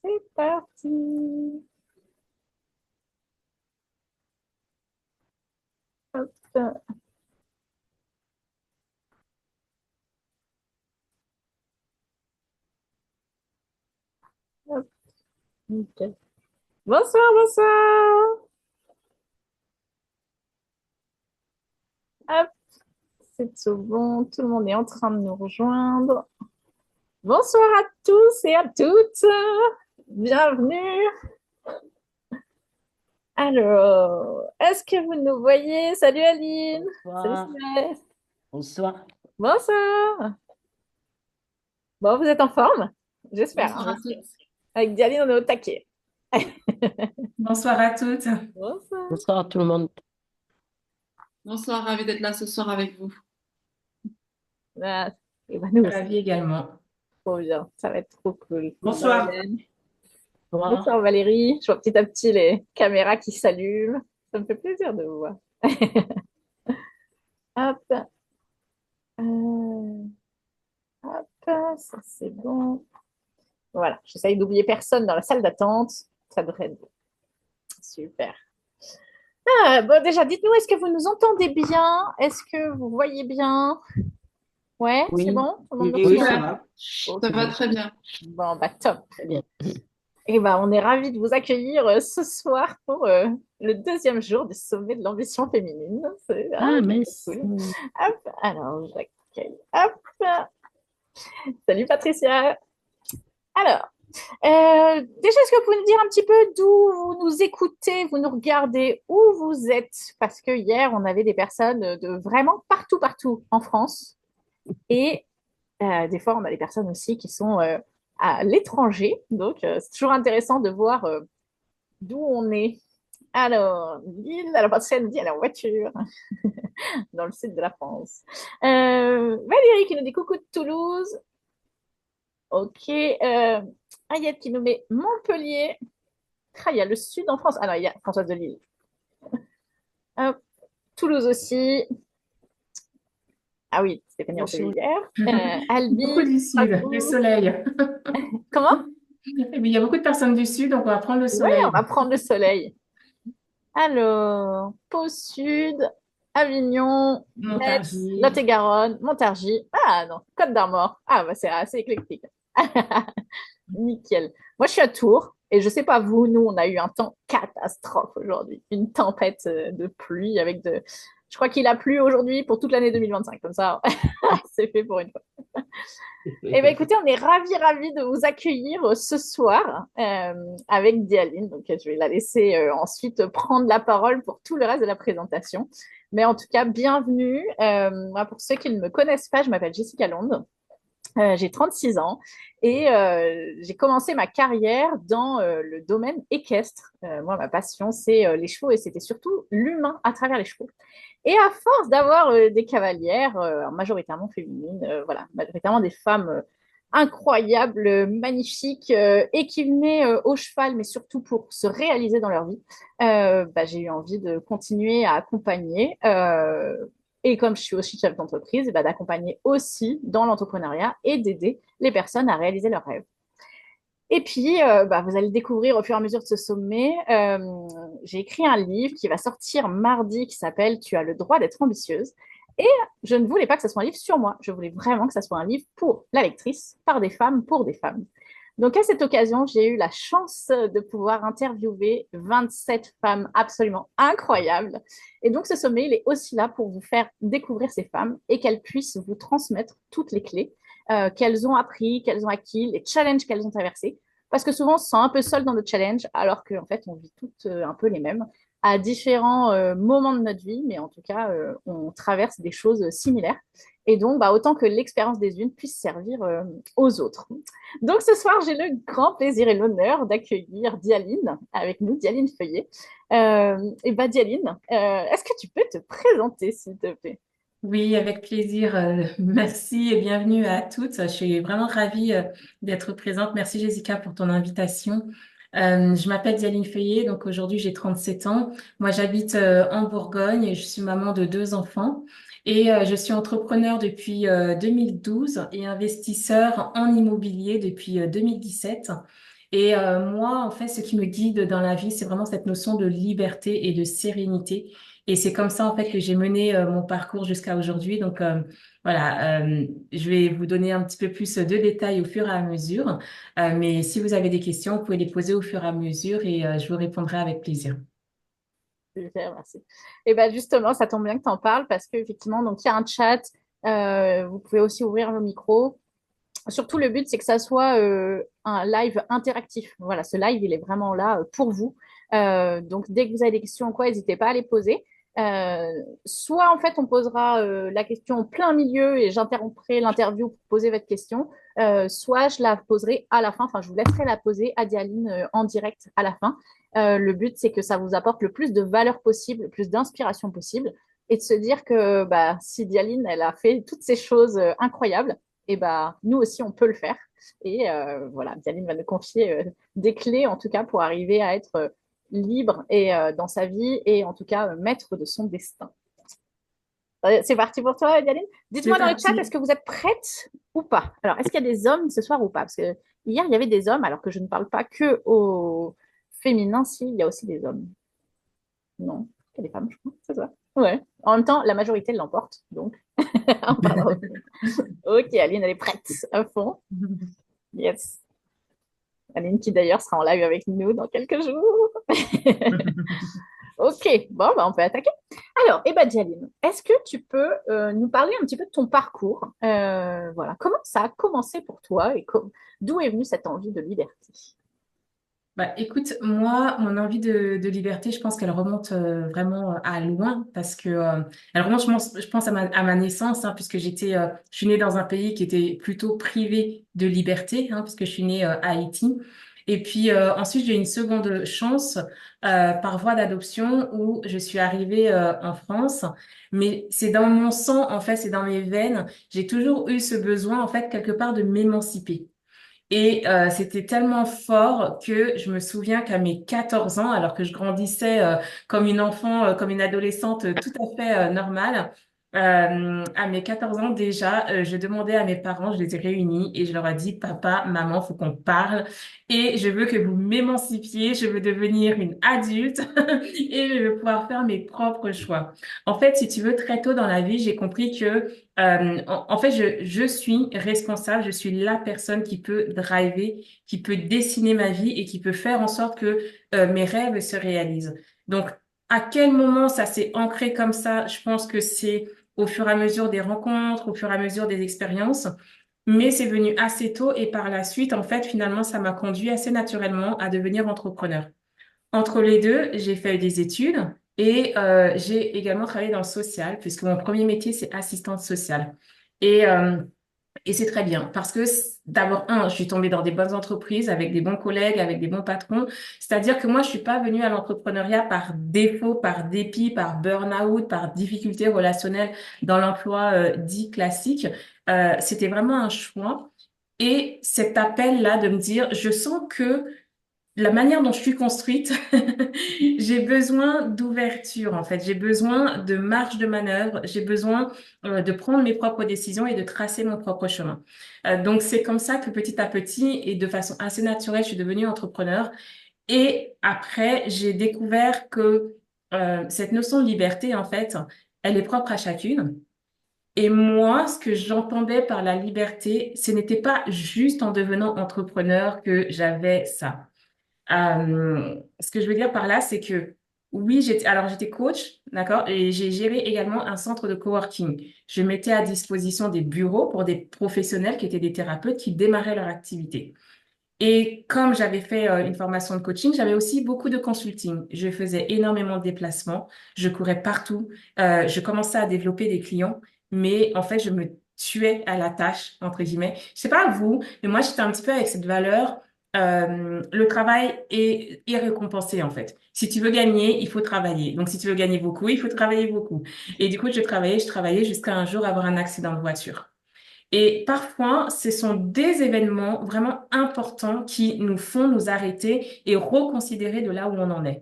C'est parti. Hop, hop, nickel. Bonsoir, bonsoir. Hop, c'est tout bon. Tout le monde est en train de nous rejoindre. Bonsoir à tous et à toutes. Bienvenue. Alors, est-ce que vous nous voyez? Salut Aline. Salut Bonsoir. Céleste. Bonsoir. Bonsoir. Bon, vous êtes en forme? J'espère, Bonsoir hein. à toutes. Avec Dialine, on est au taquet. Bonsoir à toutes. Bonsoir. Bonsoir à tout le monde. Bonsoir, ravi d'être là ce soir avec vous. Ah, et ben nous aussi, Ravi également. trop bien. Ça va être trop cool. Bonsoir Bonsoir. Hélène. Bonsoir. Bonsoir Valérie. Je vois petit à petit les caméras qui s'allument. Ça me fait plaisir de vous voir. Hop. Euh, hop. Ça c'est bon. Voilà. J'essaye d'oublier personne dans la salle d'attente. Ça devrait être bon. Super. Ah, bon, déjà, dites-nous, est-ce que vous nous entendez bien? Est-ce que vous voyez bien? Ouais, c'est Oui, bon? Tout le monde oui, nous oui, reçoit? ça Super, va. ça Ok. va très bien. Bon, bah top. Très bien. Et ben, on est ravis de vous accueillir ce soir pour le deuxième jour du sommet de l'ambition féminine. Ah, C'est merci. cool. Hop, alors, j'accueille. Hop, salut Patricia. Alors, déjà, est-ce que vous pouvez nous dire un petit peu d'où vous nous écoutez, vous nous regardez, où vous êtes? Parce que hier, on avait des personnes de vraiment partout, partout en France. Et des fois, on a des personnes aussi qui sont à l'étranger. Donc, c'est toujours intéressant de voir d'où on est. Alors, Lille, alors Patricia nous dit, elle est en voiture, dans le sud de la France. Valérie qui nous dit coucou de Toulouse. Ok. Ayette qui nous met Montpellier. Ah, il y a le sud en France. Ah non, il y a Françoise de Lille. Hop. Toulouse aussi. Ah oui, Stéphanie, on s'est vu Bonjour. hier. Beaucoup Albi, du sud, le Strasbourg. soleil. Comment? Il y a beaucoup de personnes du sud, donc on va prendre le Ouais, on soleil. va prendre le soleil. Alors, Pau Sud, Avignon, Metz, Montargis. Lot-et-Garonne, Montargis. Ah non, Côte d'Armor. Ah, bah c'est assez éclectique. Nickel. Moi, je suis à Tours et je sais pas vous, nous, on a eu un temps catastrophe aujourd'hui. Une tempête de pluie avec de. Je crois qu'il a plu aujourd'hui pour toute l'année 2025. Comme ça, c'est fait pour une fois. Eh bien, écoutez, on est ravis, ravis de vous accueillir ce soir avec Dialine. Donc, je vais la laisser ensuite prendre la parole pour tout le reste de la présentation. Mais en tout cas, bienvenue. Moi, pour ceux qui ne me connaissent pas, je m'appelle Jessica Londe. J'ai 36 ans et j'ai commencé ma carrière dans le domaine équestre. Moi, ma passion, c'est les chevaux et c'était surtout l'humain à travers les chevaux. Et à force d'avoir des cavalières, majoritairement féminines, voilà, majoritairement des femmes incroyables, magnifiques, et qui venaient au cheval, mais surtout pour se réaliser dans leur vie, bah, j'ai eu envie de continuer à accompagner. Et comme je suis aussi chef d'entreprise, bah, d'accompagner aussi dans l'entrepreneuriat et d'aider les personnes à réaliser leurs rêves. Et puis, bah, vous allez le découvrir au fur et à mesure de ce sommet. J'ai écrit un livre qui va sortir mardi qui s'appelle Tu as le droit d'être ambitieuse. Et je ne voulais pas que ce soit un livre sur moi. Je voulais vraiment que ce soit un livre pour la lectrice, par des femmes, pour des femmes. Donc, à cette occasion, j'ai eu la chance de pouvoir interviewer 27 femmes absolument incroyables. Et donc, ce sommet, il est aussi là pour vous faire découvrir ces femmes et qu'elles puissent vous transmettre toutes les clés qu'elles ont appris, qu'elles ont acquis, les challenges qu'elles ont traversés. Parce que souvent, on se sent un peu seul dans nos challenges, alors qu'en fait, on vit toutes un peu les mêmes à différents moments de notre vie, mais en tout cas, on traverse des choses similaires. Et donc, bah, autant que l'expérience des unes puisse servir aux autres. Donc, ce soir, j'ai le grand plaisir et l'honneur d'accueillir Dialine avec nous, Dialine Feuillet. Et bah, Dialine, est-ce que tu peux te présenter, s'il te plaît? Oui, avec plaisir. Merci et bienvenue à toutes. Je suis vraiment ravie d'être présente. Merci Jessica pour ton invitation. Je m'appelle Dialine Feuillet, donc aujourd'hui j'ai 37 ans. Moi j'habite en Bourgogne et je suis maman de deux enfants. Et je suis entrepreneur depuis 2012 et investisseur en immobilier depuis 2017. Et moi, en fait, ce qui me guide dans la vie, c'est vraiment cette notion de liberté et de sérénité. Et c'est comme ça, en fait, que j'ai mené mon parcours jusqu'à aujourd'hui. Donc, voilà, je vais vous donner un petit peu plus de détails au fur et à mesure. Mais si vous avez des questions, vous pouvez les poser au fur et à mesure et je vous répondrai avec plaisir. Super, merci. Et ben justement, ça tombe bien que tu en parles parce qu'effectivement, donc il y a un chat, vous pouvez aussi ouvrir le micro. Surtout, le but, c'est que ça soit un live interactif. Voilà, ce live, il est vraiment là pour vous. Donc, dès que vous avez des questions ou quoi, n'hésitez pas à les poser. Euh, Soit, en fait, on posera la question en plein milieu et j'interromprai l'interview pour poser votre question. Soit, je la poserai à la fin. Enfin, je vous laisserai la poser à Dialine en direct à la fin. Le but, c'est que ça vous apporte le plus de valeur possible, le plus d'inspiration possible et de se dire que bah, si Dialine, elle a fait toutes ces choses incroyables, et bah, nous aussi, on peut le faire. Et voilà, Dialine va nous confier des clés, en tout cas, pour arriver à être libre et dans sa vie et en tout cas maître de son destin. C'est parti pour toi, Dialine. C'est Dites-moi dans le chat, est-ce parti. que vous êtes prête ou pas? Alors, est-ce qu'il y a des hommes ce soir ou pas? Parce que hier, il y avait des hommes, alors que je ne parle pas que au féminin, si, il y a aussi des hommes. Non, il y a des femmes, je crois, c'est ça. Ouais. En même temps, la majorité l'emporte, donc on parlera. Ok, Aline, elle est prête à fond. Yes. Aline qui d'ailleurs sera en live avec nous dans quelques jours. Ok, bon, bah, on peut attaquer. Alors, Dialine, est-ce que tu peux nous parler un petit peu de ton parcours? Voilà, comment ça a commencé pour toi et d'où est venue cette envie de liberté? Bah, écoute, moi, mon envie de liberté, je pense qu'elle remonte vraiment à loin parce que elle remonte, je pense à ma naissance, hein, puisque je suis née dans un pays qui était plutôt privé de liberté, hein, puisque je suis née à Haïti. Et puis ensuite, j'ai eu une seconde chance par voie d'adoption où je suis arrivée en France. Mais c'est dans mon sang, en fait, c'est dans mes veines. J'ai toujours eu ce besoin, en fait, quelque part de m'émanciper. Et c'était tellement fort que je me souviens qu'à mes 14 ans, alors que je grandissais comme une enfant, comme une adolescente tout à fait normale, à mes 14 ans déjà, je demandais à mes parents, je les ai réunis et je leur ai dit, papa, maman, faut qu'on parle et je veux que vous m'émancipiez, je veux devenir une adulte et je veux pouvoir faire mes propres choix. En fait, si tu veux, très tôt dans la vie, j'ai compris que en fait, je suis responsable, je suis la personne qui peut driver, qui peut dessiner ma vie et qui peut faire en sorte que mes rêves se réalisent. Donc, à quel moment ça s'est ancré comme ça? Je pense que c'est au fur et à mesure des rencontres, au fur et à mesure des expériences, mais c'est venu assez tôt et par la suite, en fait, finalement, ça m'a conduit assez naturellement à devenir entrepreneur. Entre les deux, j'ai fait des études et j'ai également travaillé dans le social, puisque mon premier métier, c'est assistante sociale. Et, euh, et c'est très bien, parce que d'abord, je suis tombée dans des bonnes entreprises, avec des bons collègues, avec des bons patrons. C'est-à-dire que moi, je suis pas venue à l'entrepreneuriat par défaut, par dépit, par burn-out, par difficulté relationnelle dans l'emploi dit classique. C'était vraiment un choix. Et cet appel-là de me dire, je sens que la manière dont je suis construite, j'ai besoin d'ouverture en fait. J'ai besoin de marge de manœuvre. J'ai besoin de prendre mes propres décisions et de tracer mon propre chemin. Donc c'est comme ça que petit à petit et de façon assez naturelle, je suis devenue entrepreneur. Et après, j'ai découvert que cette notion de liberté en fait, elle est propre à chacune. Et moi, ce que j'entendais par la liberté, ce n'était pas juste en devenant entrepreneur que j'avais ça. Ce que je veux dire par là, c'est que oui, j'étais coach, d'accord, et j'ai géré également un centre de coworking. Je mettais à disposition des bureaux pour des professionnels qui étaient des thérapeutes qui démarraient leur activité. Et comme j'avais fait une formation de coaching, j'avais aussi beaucoup de consulting. Je faisais énormément de déplacements, je courais partout, je commençais à développer des clients, mais en fait, je me tuais à la tâche, entre guillemets. Je sais pas vous, mais moi, j'étais un petit peu avec cette valeur. Le travail est récompensé, en fait. Si tu veux gagner, il faut travailler. Donc, si tu veux gagner beaucoup, il faut travailler beaucoup. Et du coup, je travaillais jusqu'à un jour avoir un accident de voiture. Et parfois, ce sont des événements vraiment importants qui nous font nous arrêter et reconsidérer de là où on en est.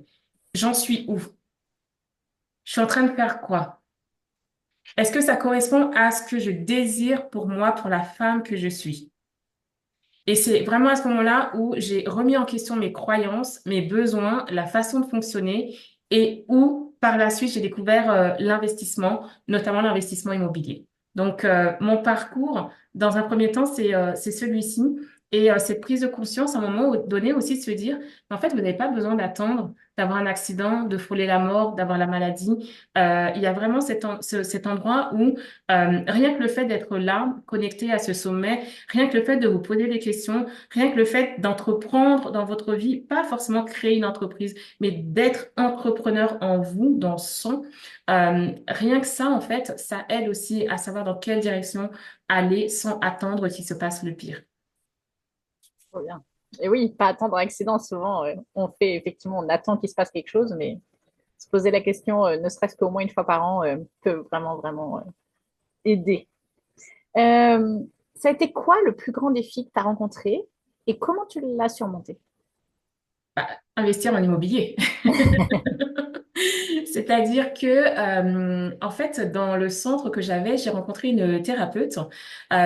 J'en suis où? Je suis en train de faire quoi? Est-ce que ça correspond à ce que je désire pour moi, pour la femme que je suis? Et c'est vraiment à ce moment-là où j'ai remis en question mes croyances, mes besoins, la façon de fonctionner et où, par la suite, j'ai découvert l'investissement, notamment l'investissement immobilier. Donc, mon parcours, dans un premier temps, c'est celui-ci. Et cette prise de conscience, à un moment donné aussi, de se dire, en fait, vous n'avez pas besoin d'attendre d'avoir un accident, de frôler la mort, d'avoir la maladie. Il y a vraiment cet endroit où rien que le fait d'être là, connecté à ce sommet, rien que le fait de vous poser des questions, rien que le fait d'entreprendre dans votre vie, pas forcément créer une entreprise, mais d'être entrepreneur en vous, dans son, rien que ça, en fait, ça aide aussi à savoir dans quelle direction aller sans attendre qu'il se passe le pire. Trop bien. Et oui, pas attendre un accident. Souvent, on fait effectivement, on attend qu'il se passe quelque chose, mais se poser la question, ne serait-ce qu'au moins une fois par an, peut vraiment, vraiment aider. Euh, Ça a été quoi le plus grand défi que tu as rencontré et comment tu l'as surmonté? Bah, investir en immobilier. C'est-à-dire que, en fait, dans le centre que j'avais, j'ai rencontré une thérapeute.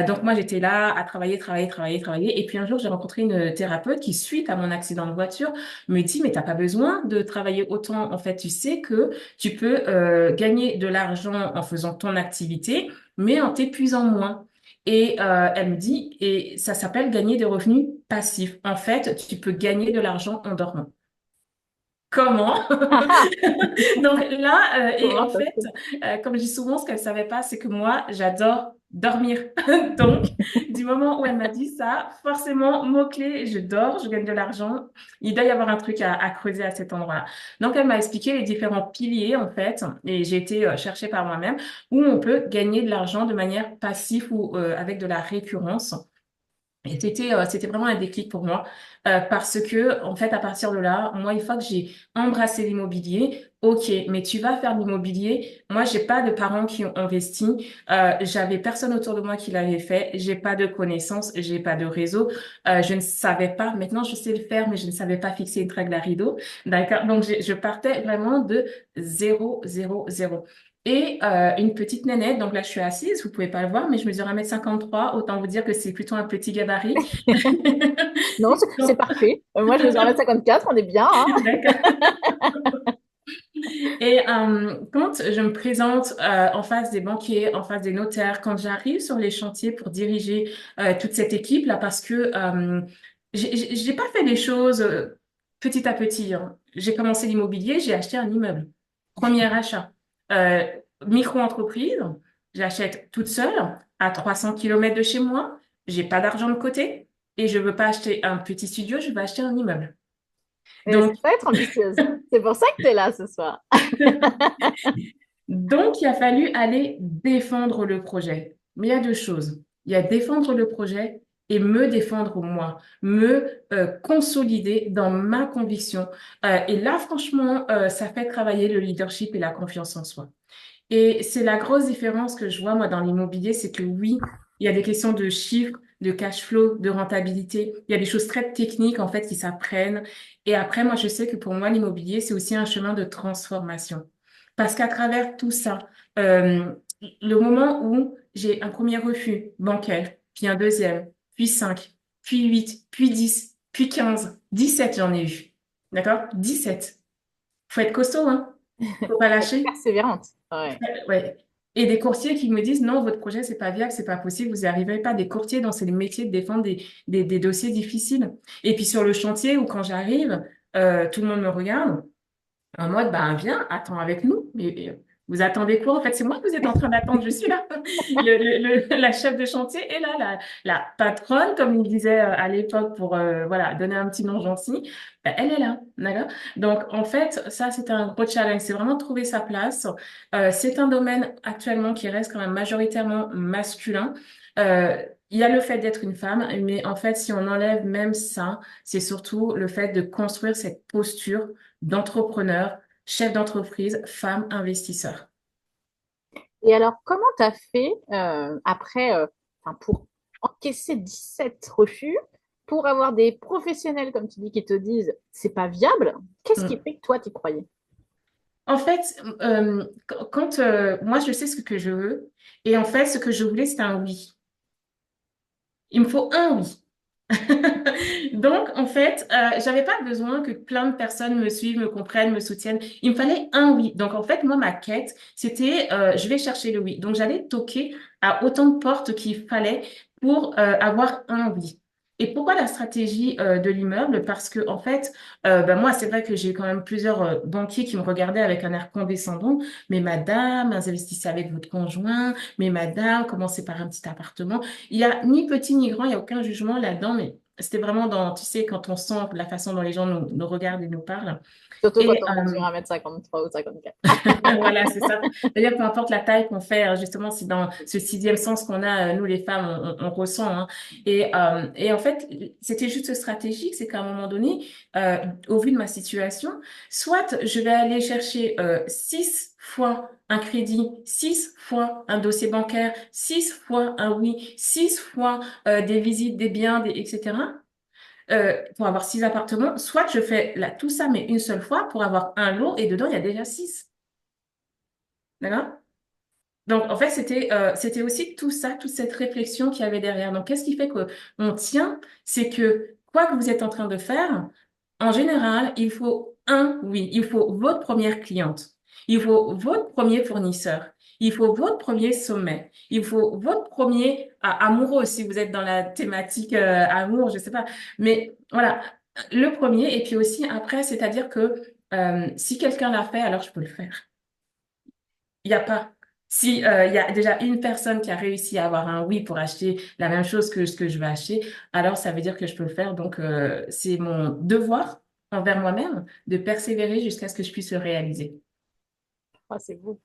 Donc, moi, j'étais là à travailler, travailler, travailler, travailler. Et puis, un jour, j'ai rencontré une thérapeute qui, suite à mon accident de voiture, me dit, mais t'as pas besoin de travailler autant. En fait, tu sais que tu peux gagner de l'argent en faisant ton activité, mais en t'épuisant moins. Et elle me dit, et ça s'appelle gagner des revenus passifs. En fait, tu peux gagner de l'argent en dormant. Comment? Donc là, et Comment en ça se fait, fait? comme je dis souvent, ce qu'elle savait pas, c'est que moi, j'adore dormir. Donc, du moment où elle m'a dit ça, forcément, mot-clé, je dors, je gagne de l'argent. Il doit y avoir un truc à creuser à cet endroit-là. Donc, elle m'a expliqué les différents piliers, en fait, et j'ai été chercher par moi-même, où on peut gagner de l'argent de manière passive ou avec de la récurrence. Et c'était vraiment un déclic pour moi parce que en fait à partir de là, moi une fois que j'ai embrassé l'immobilier, ok, mais tu vas faire de l'immobilier. Moi j'ai pas de parents qui ont investi, j'avais personne autour de moi qui l'avait fait, j'ai pas de connaissances, j'ai pas de réseau, je ne savais pas. Maintenant je sais le faire, mais je ne savais pas fixer une règle à rideau, d'accord. Donc je partais vraiment de zéro, zéro, zéro. Et une petite nénette, donc là je suis assise, vous pouvez pas le voir, mais je mesure 1,53 m, autant vous dire que c'est plutôt un petit gabarit. Non, c'est Donc, parfait. Moi, je mesure 1,54 m, on est bien, hein. d'accord. Et quand je me présente en face des banquiers, en face des notaires, quand j'arrive sur les chantiers pour diriger toute cette équipe là, parce que j'ai pas fait les choses petit à petit, hein. J'ai commencé l'immobilier, j'ai acheté un immeuble. Premier achat. Euh, Micro-entreprise, j'achète toute seule à 300 km de chez moi. J'ai pas d'argent de côté et je veux pas acheter un petit studio, je veux acheter un immeuble. Mais Donc, c'est ça être ambitieuse. C'est pour ça que tu es là ce soir. Donc, il a fallu aller défendre le projet. Mais il y a deux choses. Il y a défendre le projet et me défendre moi, me consolider dans ma conviction. Et là, franchement, ça fait travailler le leadership et la confiance en soi. Et c'est la grosse différence que je vois, moi, dans l'immobilier, c'est que oui, il y a des questions de chiffres, de cash flow, de rentabilité. Il y a des choses très techniques, en fait, qui s'apprennent. Et après, moi, je sais que pour moi, l'immobilier, c'est aussi un chemin de transformation. Parce qu'à travers tout ça, euh, le moment où j'ai un premier refus bancaire, puis un deuxième, puis 5, puis 8, puis 10, puis 15, 17, j'en ai eu. D'accord? 17. Faut être costaud, hein? Faut pas lâcher. Persévérante. Ouais. Ouais. Et des courtiers qui me disent non, votre projet, c'est pas viable, c'est pas possible, vous n'y arriverez pas. Des courtiers dont c'est le métier de défendre des dossiers difficiles. Et puis sur le chantier où quand j'arrive, tout le monde me regarde en mode, ben viens, attends avec nous. Mais vous attendez quoi? En fait, c'est moi que vous êtes en train d'attendre, je suis là. La chef de chantier est là, la patronne, comme il disait à l'époque pour voilà, donner un petit nom gentil, ben, elle est là, d'accord? Donc, en fait, ça, c'est un gros challenge. C'est vraiment trouver sa place. C'est un domaine actuellement qui reste quand même majoritairement masculin. Il y a le fait d'être une femme, mais en fait, si on enlève même ça, c'est surtout le fait de construire cette posture d'entrepreneur, chef d'entreprise, femme investisseur. Et alors, comment tu as fait après, enfin, pour encaisser 17 refus, pour avoir des professionnels, comme tu dis, qui te disent c'est pas viable? Qu'est-ce qui Mm. fait que toi, tu croyais? En fait, quand moi je sais ce que je veux et en fait ce que je voulais c'était un oui. Il me faut un oui. Donc, en fait, j'avais pas besoin que plein de personnes me suivent, me comprennent, me soutiennent. Il me fallait un oui. Donc, en fait, moi, ma quête, c'était, je vais chercher le oui. Donc, j'allais toquer à autant de portes qu'il fallait pour avoir un oui. Et pourquoi la stratégie de l'immeuble? Parce que, en fait, ben, moi, c'est vrai que j'ai quand même plusieurs banquiers qui me regardaient avec un air condescendant. Mais madame, vous investissez avec votre conjoint. Mais madame, commencez par un petit appartement. Il y a ni petit ni grand, il y a aucun jugement là-dedans, mais c'était vraiment dans, tu sais, quand on sent la façon dont les gens nous regardent et nous parlent. Surtout quand Et on mesure 1,53 m ou 54. voilà, c'est ça. D'ailleurs, peu importe la taille qu'on fait, justement, c'est dans ce sixième sens qu'on a, nous les femmes, on ressent. Hein. Et en fait, c'était juste stratégique, c'est qu'à un moment donné, au vu de ma situation, soit je vais aller chercher 6 fois un crédit, 6 fois un dossier bancaire, 6 fois un oui, 6 fois des visites, des biens, etc. Pour avoir 6 appartements, soit je fais tout ça, mais une seule fois pour avoir un lot et dedans, il y a déjà 6. D'accord? Donc, en fait, c'était aussi tout ça, toute cette réflexion qu'il y avait derrière. Donc, qu'est-ce qui fait qu'on tient? C'est que quoi que vous êtes en train de faire, en général, il faut un oui, il faut votre première cliente, il faut votre premier fournisseur, il faut votre premier sommet, il faut votre premier amoureux si vous êtes dans la thématique amour, je sais pas. Mais voilà, le premier et puis aussi après, c'est-à-dire que si quelqu'un l'a fait, alors je peux le faire. Il n'y a pas. Si il y a déjà une personne qui a réussi à avoir un oui pour acheter la même chose que ce que je vais acheter, alors ça veut dire que je peux le faire. Donc c'est mon devoir envers moi-même de persévérer jusqu'à ce que je puisse le réaliser. Ah, c'est beau.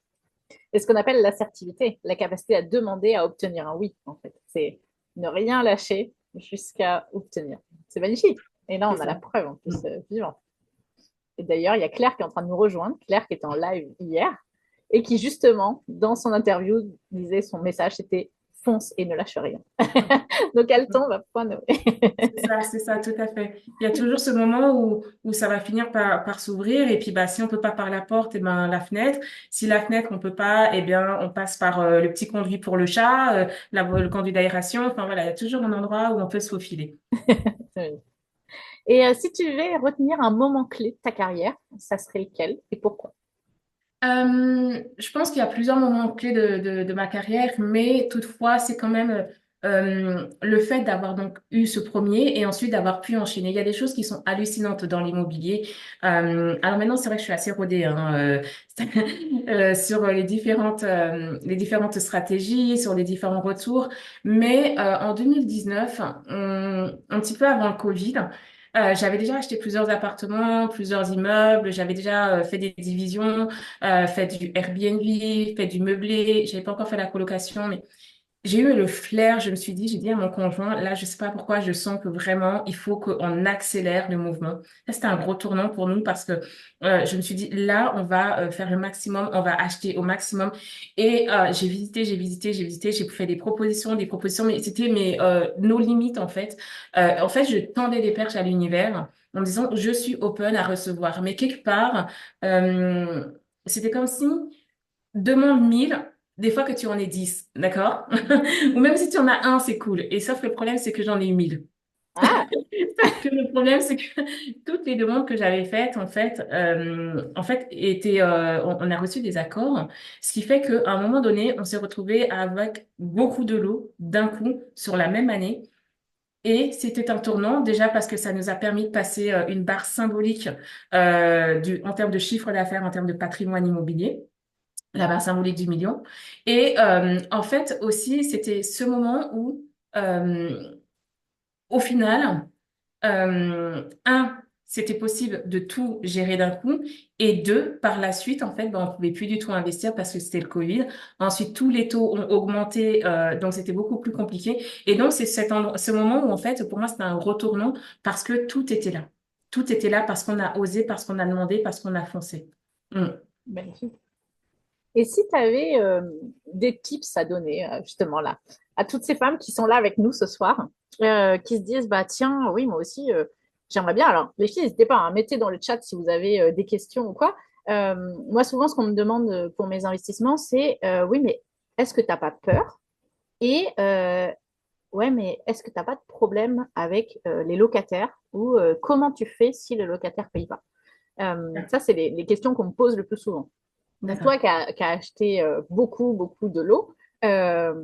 C'est ce qu'on appelle l'assertivité, la capacité à demander à obtenir un oui, en fait. C'est ne rien lâcher jusqu'à obtenir. C'est magnifique. Et là, C'est on a la ça. preuve en Mm. plus vivante. Et d'ailleurs, il y a Claire qui est en train de nous rejoindre, Claire qui était en live hier, et qui justement, dans son interview, disait son message, c'était fonce et ne lâche rien. Donc elle tombe à point nommé. C'est ça, tout à fait. Il y a toujours ce moment où ça va finir par s'ouvrir et puis bah si on peut pas par la porte, et ben la fenêtre. Si la fenêtre on peut pas, eh bien on passe par le petit conduit pour le chat, le conduit d'aération. Enfin voilà, il y a toujours un endroit où on peut se faufiler. Et si tu devais retenir un moment clé de ta carrière, ça serait lequel et pourquoi? Je pense qu'il y a plusieurs moments clés de ma carrière, mais toutefois, c'est quand même le fait d'avoir donc eu ce premier et ensuite d'avoir pu enchaîner. Il y a des choses qui sont hallucinantes dans l'immobilier. Alors maintenant, c'est vrai que je suis assez rodée hein, sur les différentes stratégies, sur les différents retours, mais en 2019, un petit peu avant le Covid, j'avais déjà acheté plusieurs appartements, plusieurs immeubles, j'avais déjà fait des divisions fait du Airbnb, fait du meublé. J'avais pas encore fait la colocation, mais j'ai eu le flair. Je me suis dit, j'ai dit à mon conjoint, là, je sais pas pourquoi, je sens que vraiment, il faut qu'on accélère le mouvement. Ça, c'était un gros tournant pour nous parce que je me suis dit, là, on va faire le maximum, on va acheter au maximum. Et j'ai visité, j'ai fait des propositions, mais c'était nos limites en fait, je tendais des perches à l'univers en disant, je suis open à recevoir. Mais quelque part, euh, c'était comme si demande 1000 des fois que tu en aies 10, d'accord? Ou même si tu en as un, c'est cool. Et sauf que le problème, c'est que j'en ai eu 1000. Ah, Sauf que le problème, c'est que toutes les demandes que j'avais faites, en fait, étaient, on a reçu des accords, ce qui fait qu'à un moment donné, on s'est retrouvé avec beaucoup de lots d'un coup sur la même année. Et c'était un tournant, déjà parce que ça nous a permis de passer une barre symbolique en termes de chiffre d'affaires, en termes de patrimoine immobilier, la barre symbolique du million. Et en fait aussi, c'était ce moment où, euh, au final, c'était possible de tout gérer d'un coup. Et deux, par la suite, en fait, ben, on pouvait plus du tout investir parce que c'était le Covid. Ensuite, tous les taux ont augmenté, donc c'était beaucoup plus compliqué. Et donc, c'est ce moment où, en fait, pour moi, c'était un retournant parce que tout était là. Tout était là parce qu'on a osé, parce qu'on a demandé, parce qu'on a foncé. Mm. magnifique. Et si tu avais des tips à donner, justement là, à toutes ces femmes qui sont là avec nous ce soir, qui se disent, bah tiens, oui, moi aussi, j'aimerais bien. Alors, les filles, n'hésitez pas à mettez dans le chat si vous avez des questions ou quoi. Euh, Moi, souvent, ce qu'on me demande pour mes investissements, c'est, oui, mais est-ce que tu n'as pas peur? Et Ouais, mais est-ce que tu n'as pas de problème avec les locataires ou comment tu fais si le locataire ne paye pas? Ça, c'est les questions qu'on me pose le plus souvent. Donc, D'accord. toi qui as acheté beaucoup, beaucoup de lots, euh,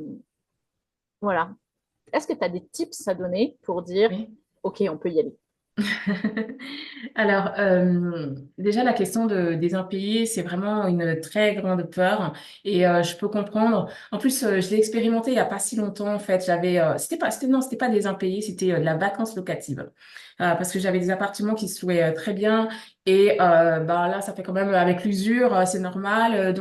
voilà. Est-ce que tu as des tips à donner pour dire, Oui. OK, on peut y aller? Alors, déjà, la question des impayés, c'est vraiment une très grande peur et je peux comprendre. En plus, je l'ai expérimenté il y a pas si longtemps, en fait. Non, c'était pas des impayés, c'était de la vacance locative. Parce que j'avais des appartements qui se louaient très bien et bah, là, ça fait quand même avec l'usure, c'est normal.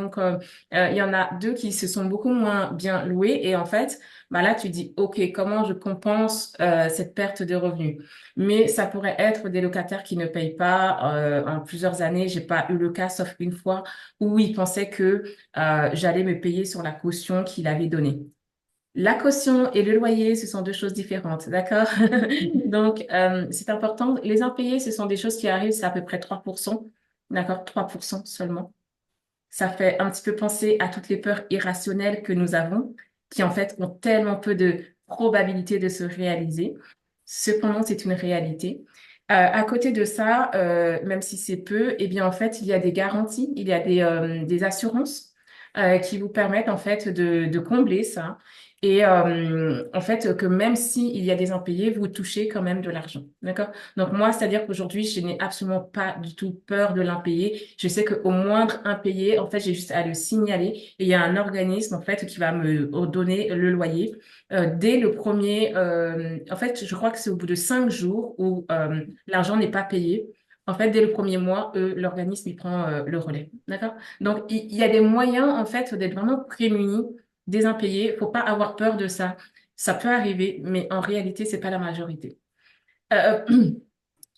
Il y en a deux qui se sont beaucoup moins bien loués et en fait, bah, là, tu dis, OK, comment je compense cette perte de revenus? Mais ça pourrait être des locataires qui ne payent pas en plusieurs années. J'ai pas eu le cas, sauf une fois, où ils pensaient que j'allais me payer sur la caution qu'il avait donnée. La caution et le loyer, ce sont deux choses différentes, d'accord? Donc, c'est important. Les impayés, ce sont des choses qui arrivent, c'est à peu près 3%, d'accord? 3% seulement. Ça fait un petit peu penser à toutes les peurs irrationnelles que nous avons, qui en fait ont tellement peu de probabilité de se réaliser. Cependant, c'est une réalité. À côté de ça, même si c'est peu, eh bien en fait, il y a des garanties, il y a des assurances qui vous permettent en fait de combler ça. Et en fait, que même s'il y a des impayés, vous touchez quand même de l'argent. D'accord? Donc moi, c'est-à-dire qu'aujourd'hui, je n'ai absolument pas du tout peur de l'impayé. Je sais qu'au moindre impayé, en fait, j'ai juste à le signaler et il y a un organisme, en fait, qui va me donner le loyer. Dès le premier, en fait, je crois que c'est au bout de 5 jours où l'argent n'est pas payé. En fait, dès le premier mois, l'organisme, il prend le relais. D'accord? Donc, il y a des moyens, en fait, d'être vraiment prémunis des impayés. Faut pas avoir peur de ça. Ça peut arriver, mais en réalité, c'est pas la majorité. Euh,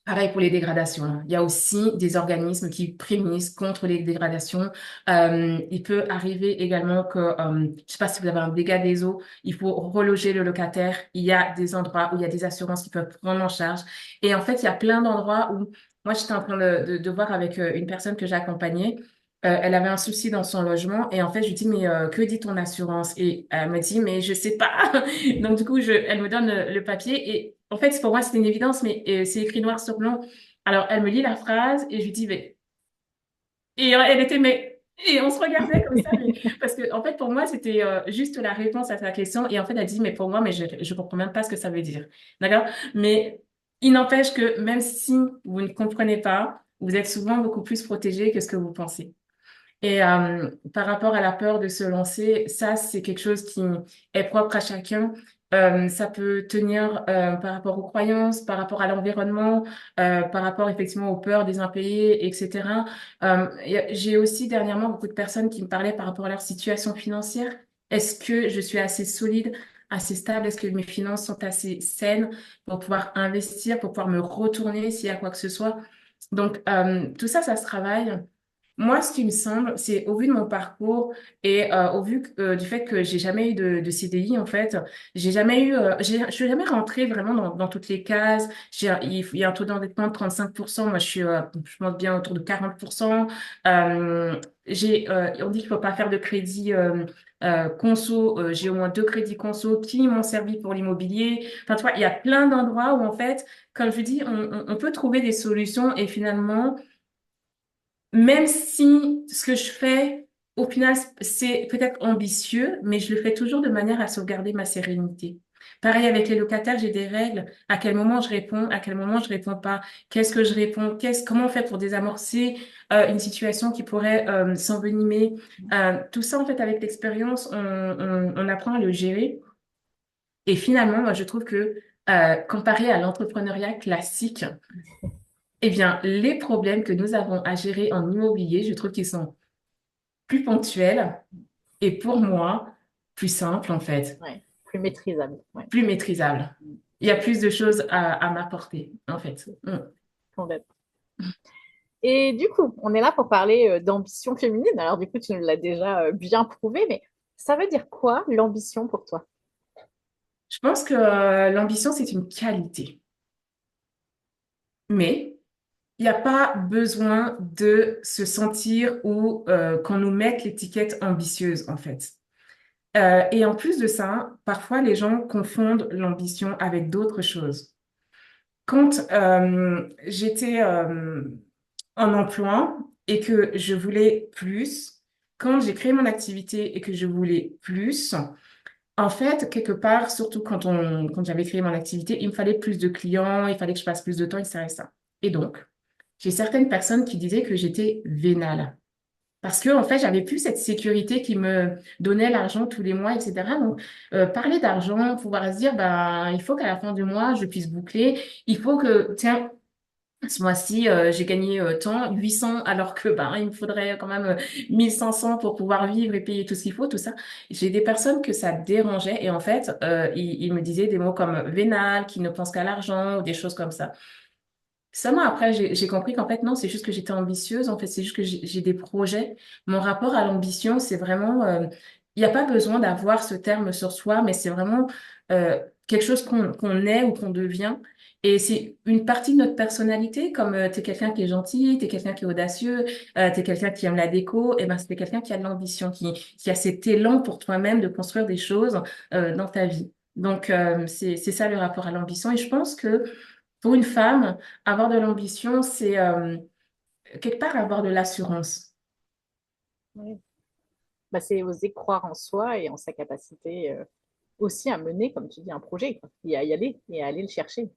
Pareil pour les dégradations, hein. Il y a aussi des organismes qui prémunissent contre les dégradations. Il peut arriver également que, je sais pas si vous avez un dégât des eaux, il faut reloger le locataire. Il y a des endroits où il y a des assurances qui peuvent prendre en charge. Et en fait, il y a plein d'endroits où, moi, j'étais en train de voir avec une personne que j'ai accompagnée. Elle avait un souci dans son logement et en fait, je lui dis, mais que dit ton assurance? Et elle me dit, mais je sais pas. Donc, du coup, elle me donne le papier et en fait, pour moi, c'était une évidence, mais c'est écrit noir sur blanc. Alors, elle me lit la phrase et je lui dis, mais... Et elle était, mais... Et on se regardait comme ça, mais... parce que, en fait, pour moi, c'était juste la réponse à sa question. Et en fait, elle dit, mais pour moi, mais je comprends même pas ce que ça veut dire. D'accord? Mais il n'empêche que même si vous ne comprenez pas, vous êtes souvent beaucoup plus protégé que ce que vous pensez. Et par rapport à la peur de se lancer, ça, c'est quelque chose qui est propre à chacun. Ça peut tenir par rapport aux croyances, par rapport à l'environnement, par rapport effectivement aux peurs des impayés, etc. J'ai aussi dernièrement beaucoup de personnes qui me parlaient par rapport à leur situation financière. Est-ce que je suis assez solide, assez stable? Est-ce que mes finances sont assez saines pour pouvoir investir, pour pouvoir me retourner s'il y a quoi que ce soit? Donc, tout ça, ça se travaille. Moi, ce qui me semble, c'est au vu de mon parcours et au vu du fait que j'ai jamais eu de CDI, en fait, j'ai jamais eu, je suis jamais rentrée vraiment dans toutes les cases. Il y a un taux d'endettement de 35%. Moi, je pense bien autour de 40%. On dit qu'il faut pas faire de crédit conso. J'ai au moins 2 crédits conso qui m'ont servi pour l'immobilier. Enfin, tu vois, il y a plein d'endroits où, en fait, comme je dis, on peut trouver des solutions et finalement, même si ce que je fais, au final, c'est peut-être ambitieux, mais je le fais toujours de manière à sauvegarder ma sérénité. Pareil avec les locataires, j'ai des règles. À quel moment je réponds, à quel moment je réponds pas. Qu'est-ce que je réponds? Comment on fait pour désamorcer une situation qui pourrait s'envenimer? Tout ça, en fait, avec l'expérience, on apprend à le gérer. Et finalement, moi, je trouve que comparé à l'entrepreneuriat classique, eh bien, les problèmes que nous avons à gérer en immobilier, je trouve qu'ils sont plus ponctuels et pour moi, plus simples en fait, Ouais, plus maîtrisable. Ouais, plus maîtrisables. Il y a plus de choses à m'apporter en fait. Mm. complètement. Et du coup, on est là pour parler d'ambition féminine. Alors, du coup, tu nous l'as déjà bien prouvé, mais ça veut dire quoi l'ambition pour toi? Je pense que l'ambition, c'est une qualité, mais il n'y a pas besoin de se sentir ou qu'on nous mette l'étiquette ambitieuse en fait. Et en plus de ça, parfois les gens confondent l'ambition avec d'autres choses. Quand j'étais en emploi et que je voulais plus, quand j'ai créé mon activité et que je voulais plus, en fait, quelque part, surtout quand j'avais créé mon activité, il me fallait plus de clients, il fallait que je passe plus de temps, etc. etc. Et donc, j'ai certaines personnes qui disaient que j'étais vénale. Parce que, en fait, j'avais plus cette sécurité qui me donnait l'argent tous les mois, etc. Donc, parler d'argent, pouvoir se dire, ben, il faut qu'à la fin du mois, je puisse boucler. Il faut que, tiens, ce mois-ci, j'ai gagné tant, 800, alors que, ben, il me faudrait quand même 1500 pour pouvoir vivre et payer tout ce qu'il faut, tout ça. J'ai des personnes que ça dérangeait et en fait, ils me disaient des mots comme vénal, qui ne pense qu'à l'argent ou des choses comme ça. Seulement après, j'ai compris qu'en fait, non, c'est juste que j'étais ambitieuse. En fait, c'est juste que j'ai des projets. Mon rapport à l'ambition, c'est vraiment, il n'y a pas besoin d'avoir ce terme sur soi, mais c'est vraiment quelque chose qu'on est ou qu'on devient. Et c'est une partie de notre personnalité, comme tu es quelqu'un qui est gentil, tu es quelqu'un qui est audacieux, tu es quelqu'un qui aime la déco, et ben c'est quelqu'un qui a de l'ambition, qui a cet élan pour toi-même de construire des choses dans ta vie. Donc, c'est ça le rapport à l'ambition. Et je pense que pour une femme, avoir de l'ambition, c'est quelque part avoir de l'assurance. Ouais. Bah, c'est oser croire en soi et en sa capacité aussi à mener, comme tu dis, un projet, quoi, et à y aller et à aller le chercher.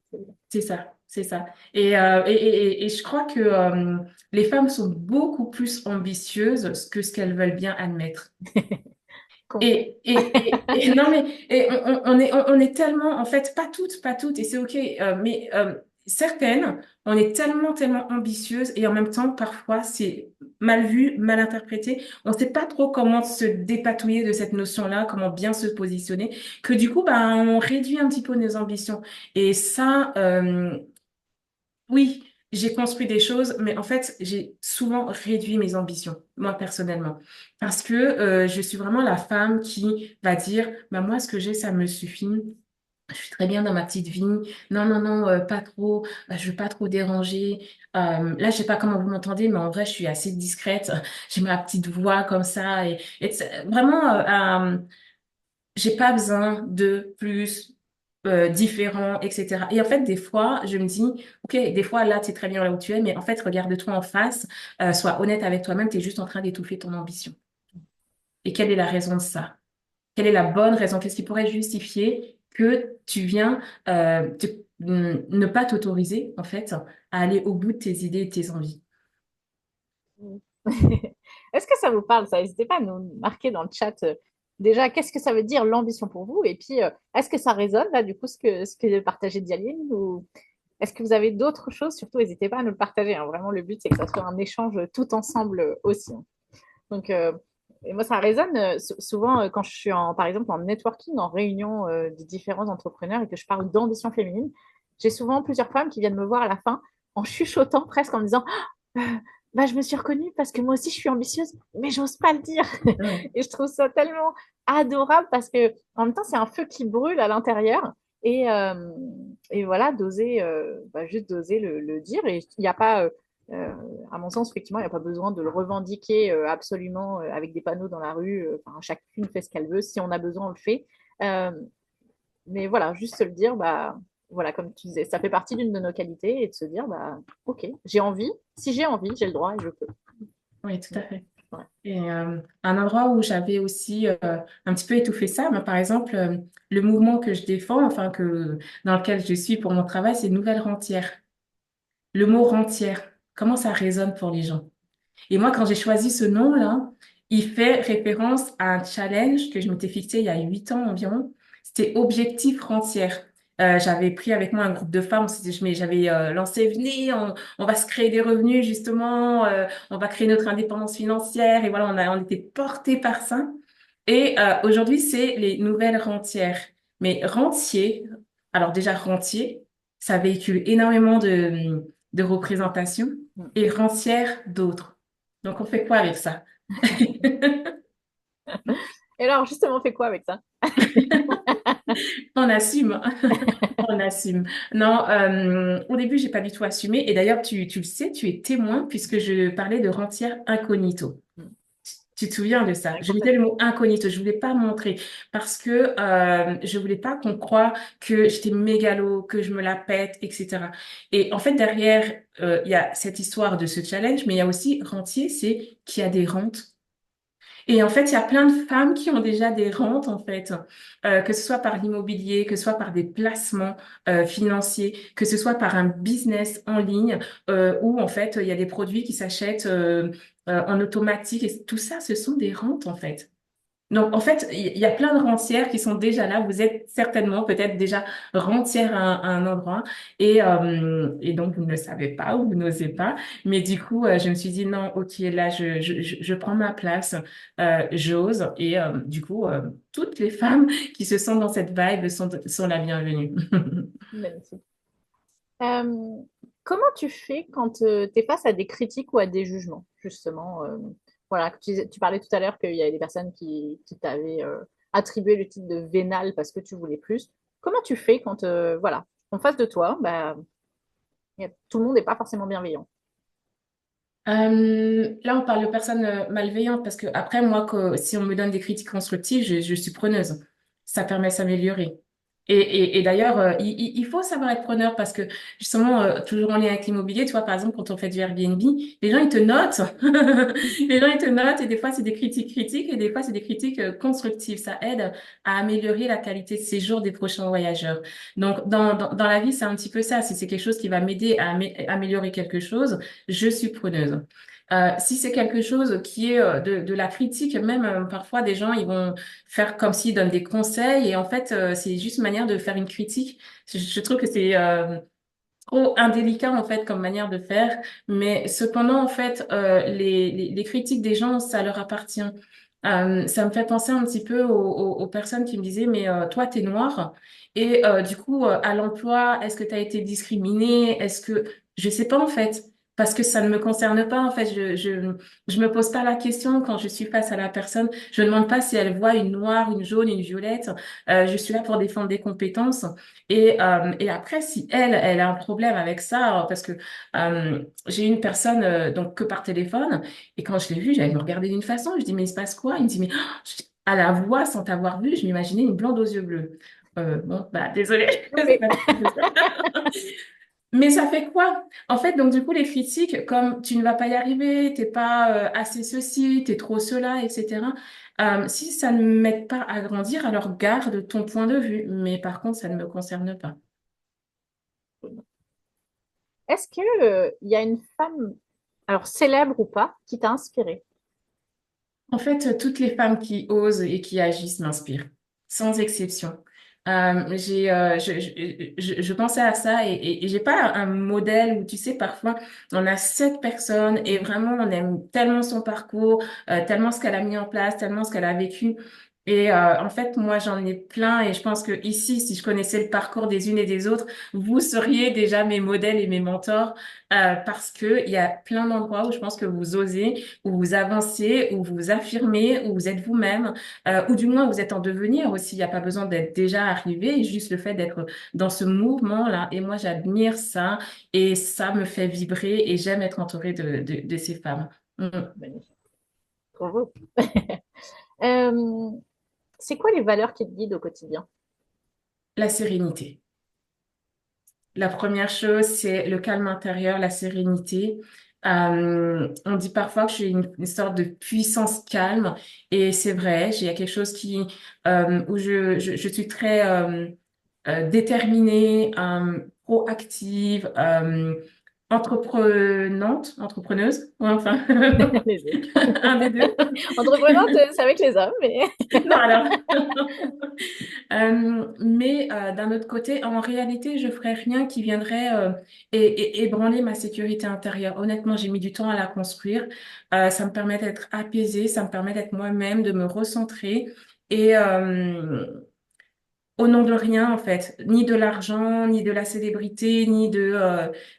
C'est ça, c'est ça. Et je crois que les femmes sont beaucoup plus ambitieuses que ce qu'elles veulent bien admettre. Complètement. Et non, mais on est tellement, en fait, pas toutes, et c'est OK, mais certaines, on est tellement, tellement ambitieuses, et en même temps, parfois, c'est mal vu, mal interprété. On ne sait pas trop comment se dépatouiller de cette notion-là, comment bien se positionner, que du coup, ben, on réduit un petit peu nos ambitions. Et ça, oui, j'ai construit des choses, mais en fait, j'ai souvent réduit mes ambitions, moi personnellement. Parce que je suis vraiment la femme qui va dire, bah, moi, ce que j'ai, ça me suffit. Je suis très bien dans ma petite vie. Non, non, non, pas trop. Je veux pas trop déranger. Là, je sais pas comment vous m'entendez, mais en vrai, je suis assez discrète. J'ai ma petite voix comme ça. Et vraiment, j'ai pas besoin de plus différents, etc. Et en fait, des fois, je me dis, OK, des fois, là, tu es très bien là où tu es, mais en fait, regarde-toi en face, sois honnête avec toi-même, tu es juste en train d'étouffer ton ambition. Et quelle est la raison de ça? Quelle est la bonne raison? Qu'est-ce qui pourrait justifier que tu viens ne pas t'autoriser, en fait, à aller au bout de tes idées et de tes envies? Est-ce que ça vous parle, ça? N'hésitez pas à nous marquer dans le chat déjà, qu'est-ce que ça veut dire l'ambition pour vous? Et puis, est-ce que ça résonne, là, du coup, ce que partageait Dialine? Ou est-ce que vous avez d'autres choses? Surtout, n'hésitez pas à nous le partager, hein. Vraiment, le but, c'est que ça soit un échange tout ensemble aussi, hein. Donc, et moi, ça résonne souvent quand je suis, par exemple, en networking, en réunion de différents entrepreneurs et que je parle d'ambition féminine. J'ai souvent plusieurs femmes qui viennent me voir à la fin en chuchotant presque en me disant euh, bah, je me suis reconnue parce que moi aussi je suis ambitieuse, mais j'ose pas le dire. Ouais, Et je trouve ça tellement adorable parce que en même temps, c'est un feu qui brûle à l'intérieur. Et voilà, d'oser, juste d'oser le dire. Et il n'y a pas, euh, à mon sens, effectivement, il n'y a pas besoin de le revendiquer absolument avec des panneaux dans la rue. Enfin, chacune fait ce qu'elle veut. Si on a besoin, on le fait. Euh, mais voilà, juste se le dire, bah, voilà, comme tu disais, ça fait partie d'une de nos qualités et de se dire, bah, ok, j'ai envie. Si j'ai envie, j'ai le droit et je peux. oui, tout à fait. Ouais. Et un endroit où j'avais aussi un petit peu étouffé ça, mais par exemple, le mouvement que je défends, enfin dans lequel je suis pour mon travail, c'est Nouvelle Rentière. Le mot rentière, comment ça résonne pour les gens? Et moi, quand j'ai choisi ce nom-là, il fait référence à un challenge que je m'étais fixé il y a 8 ans environ. C'était Objectif Rentière. J'avais pris avec moi un groupe de femmes, j'avais lancé, venez, on va se créer des revenus justement, on va créer notre indépendance financière et voilà, on était portés par ça. Et aujourd'hui, c'est les nouvelles rentières. Mais rentier, alors déjà rentier, ça véhicule énormément de représentations et rentière d'autres. Donc, on fait quoi avec ça? Et alors, justement, on fait quoi avec ça? On assume. On assume. Non, au début, j'ai pas du tout assumé. Et d'ailleurs, tu le sais, tu es témoin puisque je parlais de rentière incognito. Tu te souviens de ça? Ouais, Je mettais le complètement. mot incognito. Je voulais pas montrer parce que je voulais pas qu'on croie que j'étais mégalo, que je me la pète, etc. Et en fait, derrière, il y a cette histoire de ce challenge, mais il y a aussi rentier, c'est qu'il y a des rentes. Et en fait, il y a plein de femmes qui ont déjà des rentes, en fait, que ce soit par l'immobilier, que ce soit par des placements financiers, que ce soit par un business en ligne, où en fait, il y a des produits qui s'achètent en automatique. Et tout ça, ce sont des rentes, en fait. Donc, en fait, il y a plein de rentières qui sont déjà là. Vous êtes certainement peut-être déjà rentière à un endroit et donc vous ne le savez pas ou vous n'osez pas. Mais du coup, je me suis dit non, ok, là, je prends ma place, j'ose et du coup, toutes les femmes qui se sentent dans cette vibe sont la bienvenue. Magnifique. Euh, Comment tu fais quand tu es face à des critiques ou à des jugements, justement voilà, tu parlais tout à l'heure qu'il y avait des personnes qui t'avaient attribué le titre de vénal parce que tu voulais plus. Comment tu fais quand, voilà, en face de toi, bah, tout le monde n'est pas forcément bienveillant. Là, on parle de personnes malveillantes parce que après, moi, si on me donne des critiques constructives, je suis preneuse. Ça permet de s'améliorer. Et d'ailleurs, il faut savoir être preneur parce que justement, toujours en lien avec l'immobilier, tu vois, par exemple, quand on fait du Airbnb, les gens, ils te notent. Les gens, ils te notent et des fois, c'est des critiques critiques et des fois, c'est des critiques constructives. Ça aide à améliorer la qualité de séjour des prochains voyageurs. Donc, dans la vie, c'est un petit peu ça. Si c'est quelque chose qui va m'aider à améliorer quelque chose, je suis preneuse. Si c'est quelque chose qui est de la critique, même parfois des gens ils vont faire comme s'ils donnent des conseils et en fait c'est juste une manière de faire une critique. Je trouve que c'est trop indélicat en fait comme manière de faire, mais cependant en fait les critiques des gens ça leur appartient. Ça me fait penser un petit peu aux personnes qui me disaient mais toi t'es noire et du coup à l'emploi est-ce que tu as été discriminée? Est-ce que je sais pas en fait. Parce que ça ne me concerne pas, en fait, je me pose pas la question quand je suis face à la personne. Je ne demande pas si elle voit une noire, une jaune, une violette. Je suis là pour défendre des compétences. Et après, si elle a un problème avec ça, parce que j'ai une personne donc que par téléphone, et quand je l'ai vue, j'allais me regarder d'une façon, je dis mais il se passe quoi? Il me dit mais à la voix, sans t'avoir vue, je m'imaginais une blonde aux yeux bleus. Bon, bah désolée, c'est Oui. pas tout à fait ça. Mais ça fait quoi? En fait, donc du coup, les critiques, comme tu ne vas pas y arriver, t'es pas assez ceci, t'es trop cela, etc. Si ça ne m'aide pas à grandir, alors garde ton point de vue. Mais par contre, ça ne me concerne pas. Est-ce que, il y a une femme, alors célèbre ou pas, qui t'a inspiré? En fait, toutes les femmes qui osent et qui agissent m'inspirent, sans exception. Je pensais à ça et j'ai pas un modèle où tu sais parfois on a cette personne et vraiment on aime tellement son parcours, tellement ce qu'elle a mis en place, tellement ce qu'elle a vécu. Et en fait moi j'en ai plein et je pense que ici si je connaissais le parcours des unes et des autres, vous seriez déjà mes modèles et mes mentors parce que il y a plein d'endroits où je pense que vous osez où vous avancez, où vous affirmez, où vous êtes vous-même, ou du moins vous êtes en devenir aussi. Il n'y a pas besoin d'être déjà arrivé, juste le fait d'être dans ce mouvement-là. Et moi, j'admire ça et ça me fait vibrer et j'aime être entourée de ces femmes. Mhm. Magnifique. Bravo. Euh, c'est quoi les valeurs qui te guident au quotidien? La sérénité. La première chose, c'est le calme intérieur, la sérénité. On dit parfois que j'ai une sorte de puissance calme et c'est vrai, j'ai quelque chose où je suis très déterminée, proactive, entrepreneuse, ouais, enfin, Les deux. un des deux. Entreprenante, c'est avec les hommes, mais Non, alors. Mais d'un autre côté, en réalité, je ferais rien qui viendrait ébranler ma sécurité intérieure. Honnêtement, j'ai mis du temps à la construire. Ça me permet d'être apaisée, ça me permet d'être moi-même, de me recentrer. Et, au nom de rien, en fait, ni de l'argent, ni de la célébrité, ni de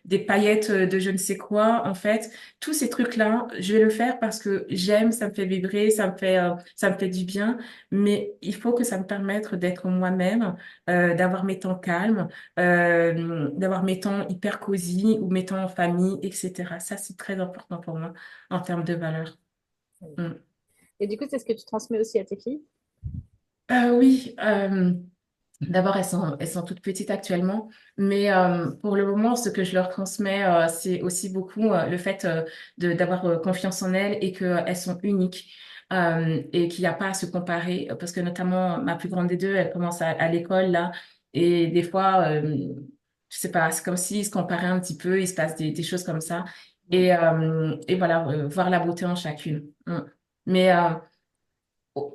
des paillettes de je ne sais quoi. En fait, tous ces trucs-là, je vais le faire parce que j'aime, ça me fait vibrer, ça me fait du bien. Mais il faut que ça me permette d'être moi-même, d'avoir mes temps calmes, d'avoir mes temps hyper cosy ou mes temps en famille, etc. Ça, c'est très important pour moi en termes de valeurs. Mm. Et du coup, c'est ce que tu transmets aussi à tes filles? Oui, d'abord, elles sont toutes petites actuellement, mais pour le moment, ce que je leur transmets, c'est aussi beaucoup le fait d'avoir confiance en elles et qu'elles sont uniques et qu'il n'y a pas à se comparer, parce que notamment ma plus grande des deux, elle commence à l'école là, et des fois, je sais pas, c'est comme s'ils se comparaient un petit peu, il se passe des choses comme ça, et voilà, voir la beauté en chacune. Mm. Mais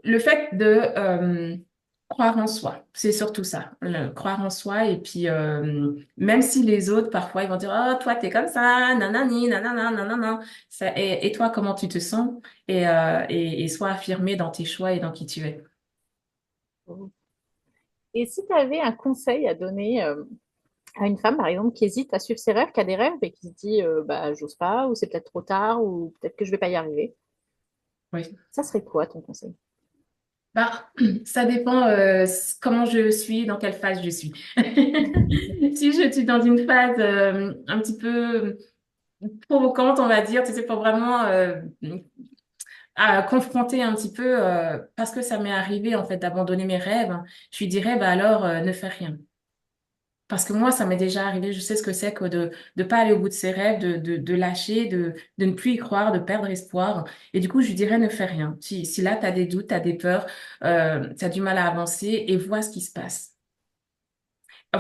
le fait de croire en soi, c'est surtout ça, croire en soi. Et puis, même si les autres, parfois, ils vont dire, oh, toi, t'es comme ça, nanani, nanana, nanana. Et toi, comment tu te sens? Et sois affirmé dans tes choix et dans qui tu es. Et si tu avais un conseil à donner à une femme, par exemple, qui hésite à suivre ses rêves, qui a des rêves et qui se dit, bah, j'ose pas, ou c'est peut-être trop tard, ou peut-être que je vais pas y arriver, Oui. ça serait quoi ton conseil? Bah, ça dépend comment je suis, dans quelle phase je suis. Si je suis dans une phase un petit peu provocante, on va dire, tu sais, pour vraiment à confronter un petit peu, parce que ça m'est arrivé en fait d'abandonner mes rêves, je lui dirais, bah alors ne fais rien. Parce que moi, ça m'est déjà arrivé, je sais ce que c'est que de pas aller au bout de ses rêves, de lâcher, de ne plus y croire, de perdre espoir. Et du coup, je lui dirais, ne fais rien. Si là, tu as des doutes, tu as des peurs, tu as du mal à avancer et vois ce qui se passe.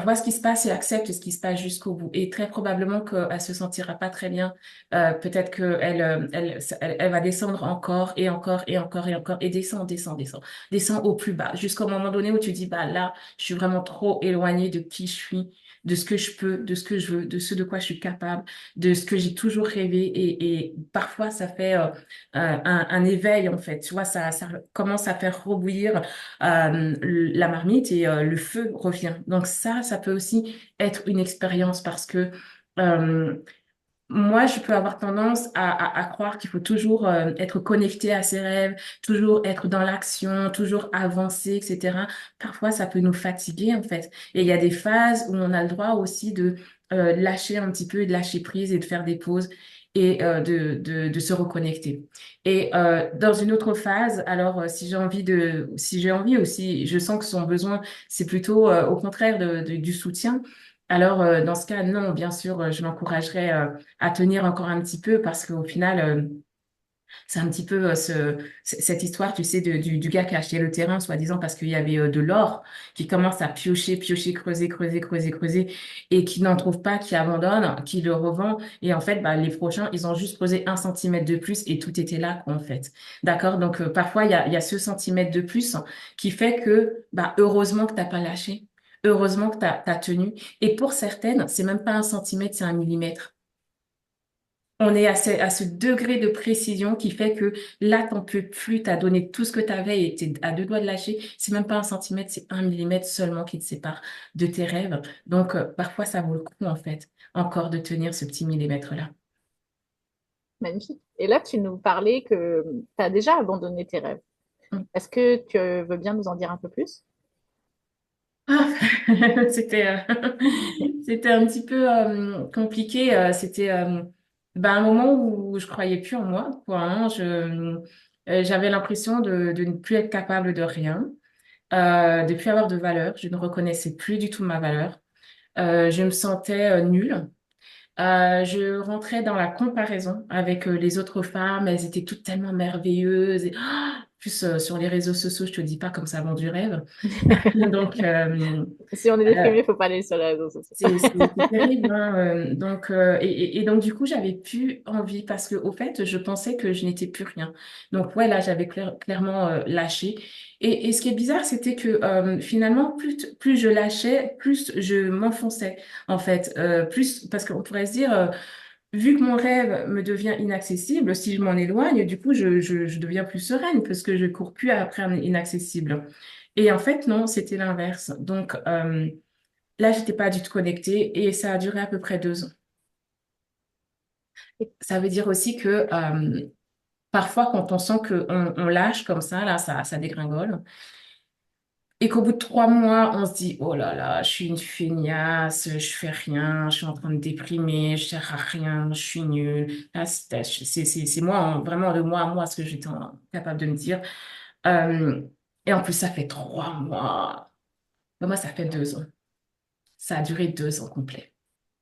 Vois ce qui se passe et accepte ce qui se passe jusqu'au bout. Et très probablement qu'elle se sentira pas très bien. Peut-être qu'elle elle va descendre encore et encore et encore et encore et descend, descend, descend, descend au plus bas jusqu'au moment donné où tu dis, bah là, je suis vraiment trop éloignée de qui je suis, de ce que je peux, de ce que je veux, de ce de quoi je suis capable, de ce que j'ai toujours rêvé. Et parfois, ça fait un éveil, en fait. Tu vois, ça commence à faire rebouillir la marmite et le feu revient. Donc ça peut aussi être une expérience parce que euh, moi, je peux avoir tendance à croire qu'il faut toujours être connecté à ses rêves, toujours être dans l'action, toujours avancer, etc. Parfois, ça peut nous fatiguer, en fait. Et il y a des phases où on a le droit aussi de lâcher un petit peu et de lâcher prise et de faire des pauses et de se reconnecter. Et dans une autre phase, alors si j'ai envie aussi, je sens que son besoin, c'est plutôt au contraire du soutien. Alors, dans ce cas, non, bien sûr, je l'encouragerais à tenir encore un petit peu parce qu'au final, c'est un petit peu cette histoire, tu sais, du gars qui a acheté le terrain, soi-disant parce qu'il y avait de l'or, qui commence à piocher, piocher, creuser, creuser, creuser, creuser, et qui n'en trouve pas, qui abandonne, qui le revend. Et en fait, bah, les prochains, ils ont juste creusé 1 centimètre de plus et tout était là, quoi, en fait. D'accord? Donc, parfois, il y a ce centimètre de plus qui fait que, bah, heureusement que t'as pas lâché. Heureusement que t'as tenu. Et pour certaines, c'est même pas 1 centimètre, c'est 1 millimètre. On est à ce degré de précision qui fait que là, t'en peux plus, t'as donné tout ce que t'avais et t'es à 2 doigts de lâcher. C'est même pas 1 centimètre, c'est 1 millimètre seulement qui te sépare de tes rêves. Donc, parfois, ça vaut le coup, en fait, encore de tenir ce petit millimètre-là. Magnifique. Et là, tu nous parlais que tu as déjà abandonné tes rêves. Mm. Est-ce que tu veux bien nous en dire un peu plus? Ah, c'était c'était un petit peu compliqué. C'était un moment où je croyais plus en moi, quoi, hein. J'avais l'impression de ne plus être capable de rien. De plus avoir de valeur. Je ne reconnaissais plus du tout ma valeur. Je me sentais nulle. Je rentrais dans la comparaison avec les autres femmes. Elles étaient toutes tellement merveilleuses. Et, plus sur les réseaux sociaux, je te dis pas comme ça vend du rêve. Donc, Si on est euh, déprimé, il faut pas aller sur les réseaux sociaux. c'est terrible, hein. Donc, et donc, du coup, j'avais plus envie parce que, au fait, je pensais que je n'étais plus rien. Donc, ouais, là, j'avais clairement lâché. Et ce qui est bizarre, c'était que finalement, plus je lâchais, plus je m'enfonçais, en fait. Plus, parce qu'on pourrait se dire, vu que mon rêve me devient inaccessible, si je m'en éloigne, du coup, je deviens plus sereine parce que je cours plus après un inaccessible. Et en fait, non, c'était l'inverse. Donc, là, j'étais pas du tout connectée et ça a duré à peu près 2 ans. Ça veut dire aussi que parfois, quand on sent qu'on on lâche comme ça, là, ça dégringole. et qu'au bout de 3 mois, on se dit, oh là là, je suis une feignasse, je fais rien, je suis en train de déprimer, je sers à rien, je suis nulle. Là, c'est moi, hein, vraiment de moi à moi, ce que j'étais capable de me dire. Euh, et en plus, ça fait 3 mois. Ben, moi, ça fait 2 ans. Ça a duré 2 ans complets.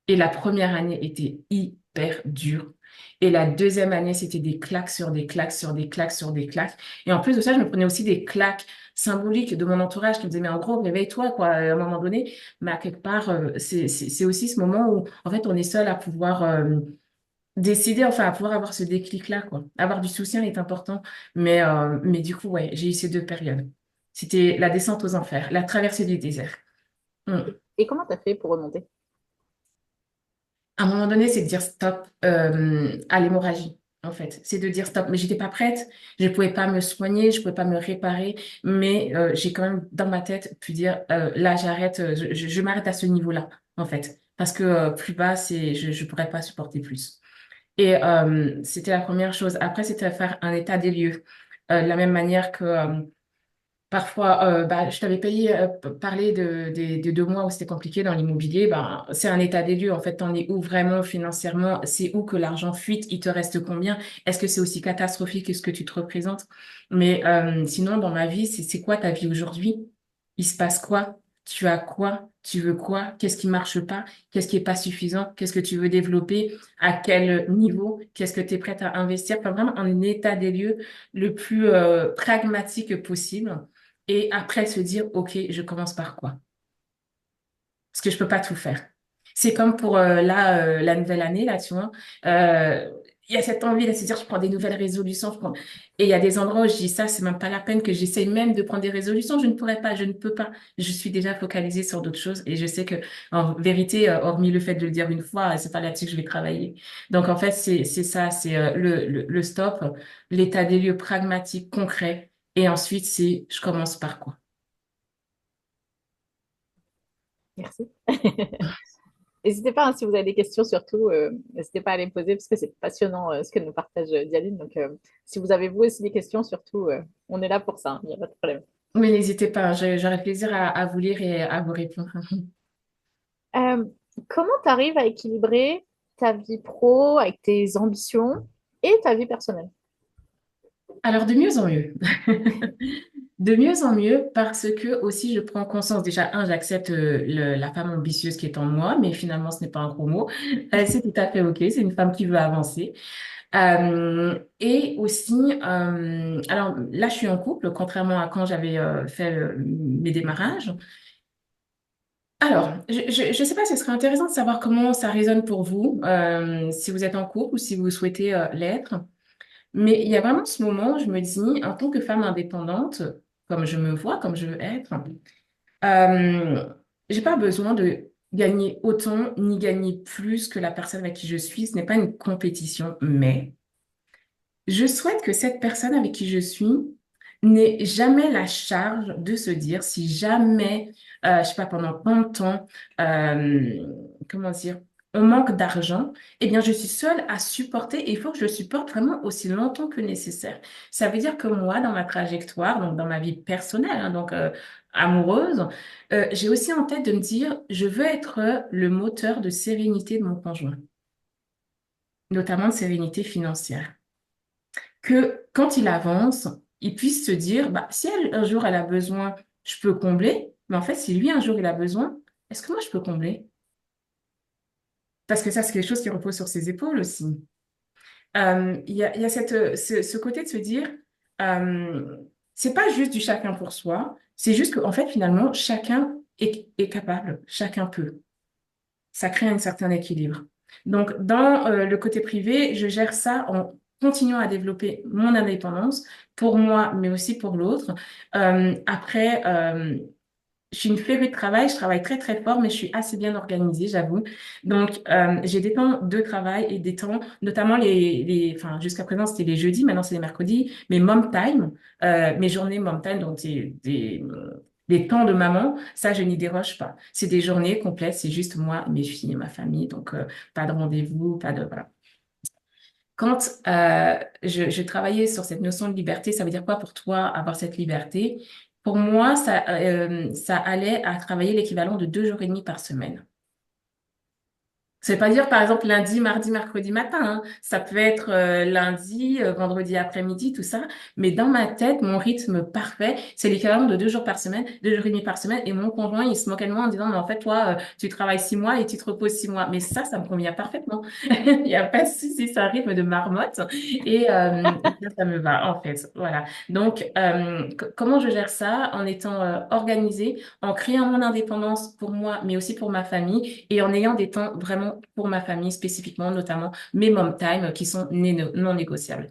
Et la première année était hyper dure. Et la deuxième année, c'était des claques sur des claques sur des claques sur des claques. Et en plus de ça, je me prenais aussi des claques symboliques de mon entourage qui me disaient, mais en gros, réveille-toi, quoi, à un moment donné. Mais à quelque part, c'est aussi ce moment où, en fait, on est seul à pouvoir décider, enfin, à pouvoir avoir ce déclic-là, quoi. Avoir du soutien est important. Mais du coup, ouais, j'ai eu ces deux périodes. C'était la descente aux enfers, la traversée du désert. Mm. Et comment tu as fait pour remonter? À un moment donné, c'est de dire stop à l'hémorragie, en fait. C'est de dire stop. Mais j'étais pas prête. Je pouvais pas me soigner, je pouvais pas me réparer. Mais j'ai quand même dans ma tête pu dire là, j'arrête. Je m'arrête à ce niveau-là, en fait, parce que plus bas, je pourrais pas supporter plus. Et c'était la première chose. Après, c'était faire un état des lieux, de la même manière que parfois, bah, je t'avais payé, parler des 2 mois où c'était compliqué dans l'immobilier. Bah, c'est un état des lieux. En fait, t'en es où vraiment financièrement? C'est où que l'argent fuite? Il te reste combien? Est-ce que c'est aussi catastrophique que ce que tu te représentes? Mais sinon, dans ma vie, c'est quoi ta vie aujourd'hui? Il se passe quoi? Tu as quoi? Tu veux quoi? Qu'est-ce qui marche pas? Qu'est-ce qui est pas suffisant? Qu'est-ce que tu veux développer? À quel niveau? Qu'est-ce que tu es prête à investir? Enfin, vraiment un état des lieux le plus pragmatique possible et après se dire, OK, je commence par quoi? Parce que je peux pas tout faire. C'est comme pour la nouvelle année, là, tu vois. Euh, il y a cette envie de se dire, je prends des nouvelles résolutions. Et il y a des endroits où je dis ça, c'est même pas la peine que j'essaye même de prendre des résolutions. Je ne pourrais pas, je ne peux pas. Je suis déjà focalisée sur d'autres choses et je sais que, en vérité, hormis le fait de le dire une fois, c'est pas là-dessus que je vais travailler. Donc, en fait, c'est ça, c'est le stop, l'état des lieux pragmatique, concret. Et ensuite, c'est, je commence par quoi? Merci. N'hésitez pas, hein, si vous avez des questions, surtout, n'hésitez pas à les poser parce que c'est passionnant ce que nous partage Dialine. Donc, si vous avez vous aussi des questions, surtout, on est là pour ça, hein, il n'y a pas de problème. Oui, n'hésitez pas, j'aurai plaisir à vous lire et à vous répondre. Euh, Comment tu arrives à équilibrer ta vie pro avec tes ambitions et ta vie personnelle? Alors, de mieux en mieux. De mieux en mieux parce que aussi je prends conscience, déjà, j'accepte la femme ambitieuse qui est en moi, mais finalement ce n'est pas un gros mot. C'est tout à fait OK, c'est une femme qui veut avancer. Et aussi, alors là je suis en couple, contrairement à quand j'avais fait mes démarrages. Alors, je sais pas, ce serait intéressant de savoir comment ça résonne pour vous, si vous êtes en couple ou si vous souhaitez l'être. Mais il y a vraiment ce moment où je me dis, en tant que femme indépendante, comme je me vois, comme je veux être, euh, j'ai pas besoin de gagner autant ni gagner plus que la personne avec qui je suis. Ce n'est pas une compétition, mais je souhaite que cette personne avec qui je suis n'ait jamais la charge de se dire si jamais, je sais pas, pendant longtemps, comment dire, on manque d'argent, eh bien, je suis seule à supporter et il faut que je le supporte vraiment aussi longtemps que nécessaire. Ça veut dire que moi, dans ma trajectoire, donc dans ma vie personnelle, hein, donc amoureuse, j'ai aussi en tête de me dire, je veux être le moteur de sérénité de mon conjoint, notamment de sérénité financière que quand il avance, il puisse se dire, bah, si un jour elle a besoin, je peux combler. Mais en fait, si lui, un jour, il a besoin, est-ce que moi, je peux combler? Parce que ça, c'est quelque chose qui repose sur ses épaules aussi. Il y a ce côté de se dire, euh, c'est pas juste du chacun pour soi, c'est juste qu'en fait, finalement, chacun est capable, chacun peut. Ça crée un certain équilibre. Donc, dans le côté privé, je gère ça en continuant à développer mon indépendance pour moi, mais aussi pour l'autre. Après, je suis une férue de travail, je travaille très très fort, mais je suis assez bien organisée, j'avoue. Donc, j'ai des temps de travail et des temps, notamment enfin, jusqu'à présent c'était les jeudis, maintenant c'est les mercredis, mes mom time, mes journées mom time, donc des temps de maman, ça je n'y déroge pas. C'est des journées complètes, c'est juste moi, mes filles et ma famille, donc pas de rendez-vous, pas de voilà. Quand je travaillais sur cette notion de liberté, ça veut dire quoi pour toi avoir cette liberté? Pour moi, ça allait à travailler l'équivalent de 2 jours et demi par semaine. Ça veut pas dire, par exemple, lundi, mardi, mercredi matin, hein. Ça peut être lundi, vendredi après-midi, tout ça. Mais dans ma tête, mon rythme parfait, c'est l'équivalent de 2 jours par semaine, 2 jours et demi par semaine. Et mon conjoint, il se moquait de moi en disant, mais en fait, toi, tu travailles 6 mois et tu te reposes 6 mois. Mais ça me convient parfaitement. Il n'y a pas de souci, c'est un rythme de marmotte. Et ça me va, en fait. Voilà. Donc, comment je gère ça? En étant organisée, en créant mon indépendance pour moi, mais aussi pour ma famille, et en ayant des temps vraiment pour ma famille spécifiquement, notamment mes mom time qui sont non négociables.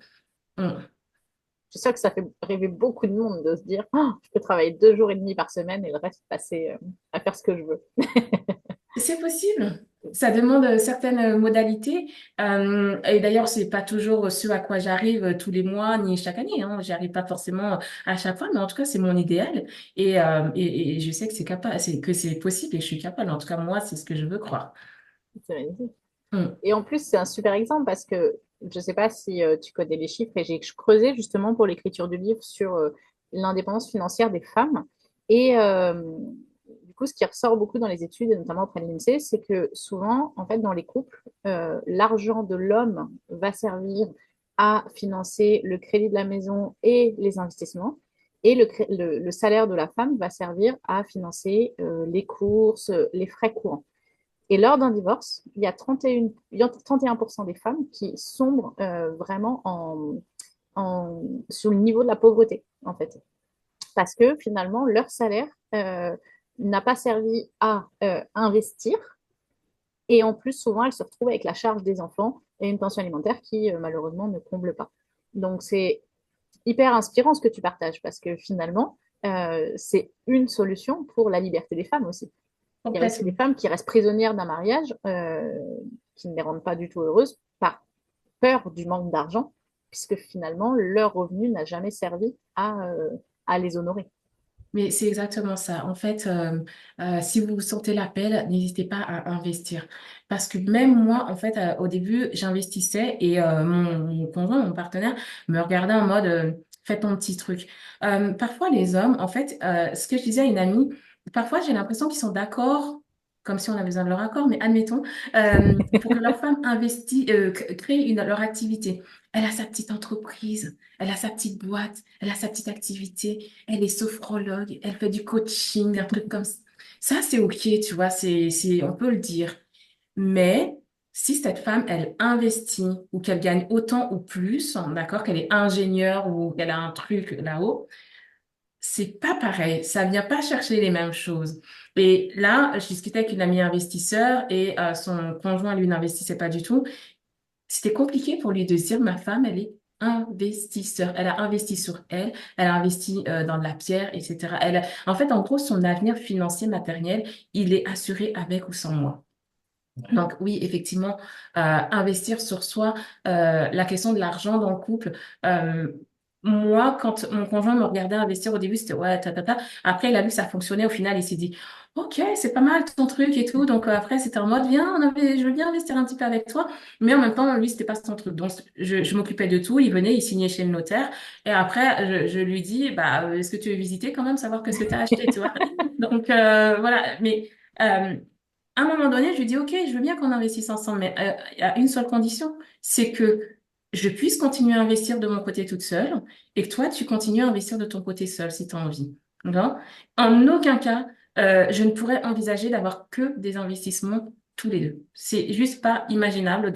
Mm. Je suis sûre que ça fait rêver beaucoup de monde de se dire, oh, je peux travailler 2 jours et demi par semaine et le reste passer à faire ce que je veux. C'est possible. Ça demande certaines modalités. Et d'ailleurs, c'est pas toujours ce à quoi j'arrive tous les mois ni chaque année, hein. J'y arrive pas forcément à chaque fois, mais en tout cas, c'est mon idéal. Et je sais que c'est possible et je suis capable. En tout cas, moi, c'est ce que je veux croire. C'est magnifique. Mm. Et en plus, c'est un super exemple parce que je ne sais pas si tu connais les chiffres et j'ai creusé justement pour l'écriture du livre sur l'indépendance financière des femmes. Et du coup, ce qui ressort beaucoup dans les études, et notamment auprès de l'INSEE, c'est que souvent, en fait, dans les couples, l'argent de l'homme va servir à financer le crédit de la maison et les investissements. Et le salaire de la femme va servir à financer les courses, les frais courants. Et lors d'un divorce, il y a 31% des femmes qui sombrent vraiment sur le niveau de la pauvreté, en fait. Parce que finalement, leur salaire n'a pas servi à investir. Et en plus, souvent, elles se retrouvent avec la charge des enfants et une pension alimentaire qui, malheureusement, ne comble pas. Donc, c'est hyper inspirant ce que tu partages parce que finalement, c'est une solution pour la liberté des femmes aussi. Il y a aussi des Complètement. femmes qui restent prisonnières d'un mariage qui ne les rendent pas du tout heureuses par peur du manque d'argent, puisque finalement, leur revenu n'a jamais servi à les honorer. Mais c'est exactement ça. En fait, si vous sentez l'appel, n'hésitez pas à investir. Parce que même moi, en fait, au début, j'investissais et mon conjoint, mon partenaire, me regardait en mode, fais ton petit truc. Parfois, les hommes, en fait, ce que je disais à une amie, parfois, j'ai l'impression qu'ils sont d'accord, comme si on avait besoin de leur accord, mais admettons, pour que leur femme crée leur activité. Elle a sa petite entreprise, elle a sa petite boîte, elle a sa petite activité. Elle est sophrologue, elle fait du coaching, un truc comme ça. Ça, c'est OK, tu vois, on peut le dire. Mais si cette femme, elle investit ou qu'elle gagne autant ou plus, d'accord, qu'elle est ingénieure ou qu'elle a un truc là-haut, c'est pas pareil. Ça vient pas chercher les mêmes choses. Et là, je discutais avec une amie investisseur et son conjoint, lui, n'investissait pas du tout. C'était compliqué pour lui de se dire, ma femme, elle est investisseur. Elle a investi sur elle, elle a investi dans de la pierre, etc. En fait, en gros, son avenir financier matériel, il est assuré avec ou sans moi. Donc oui, effectivement, investir sur soi, la question de l'argent dans le couple. euh, Moi, quand mon conjoint me regardait investir au début, c'était ouais, ta, ta, ta. Après, il a vu que ça fonctionnait. Au final, il s'est dit, OK, c'est pas mal ton truc et tout. Donc après, c'était en mode, viens, je veux bien investir un petit peu avec toi. Mais en même temps, lui, c'était pas son truc. Donc je m'occupais de tout. Il venait, il signait chez le notaire. Et après, je lui dis, bah, est-ce que tu veux visiter quand même, savoir qu'est-ce que tu as acheté, tu vois? Donc voilà. Mais euh, à un moment donné, je lui dis, OK, je veux bien qu'on investisse ensemble, mais il y a une seule condition, c'est que je puisse continuer à investir de mon côté toute seule et que toi, tu continues à investir de ton côté seul si tu as envie. D'accord. En aucun cas, je ne pourrais envisager d'avoir que des investissements tous les deux. C'est juste pas imaginable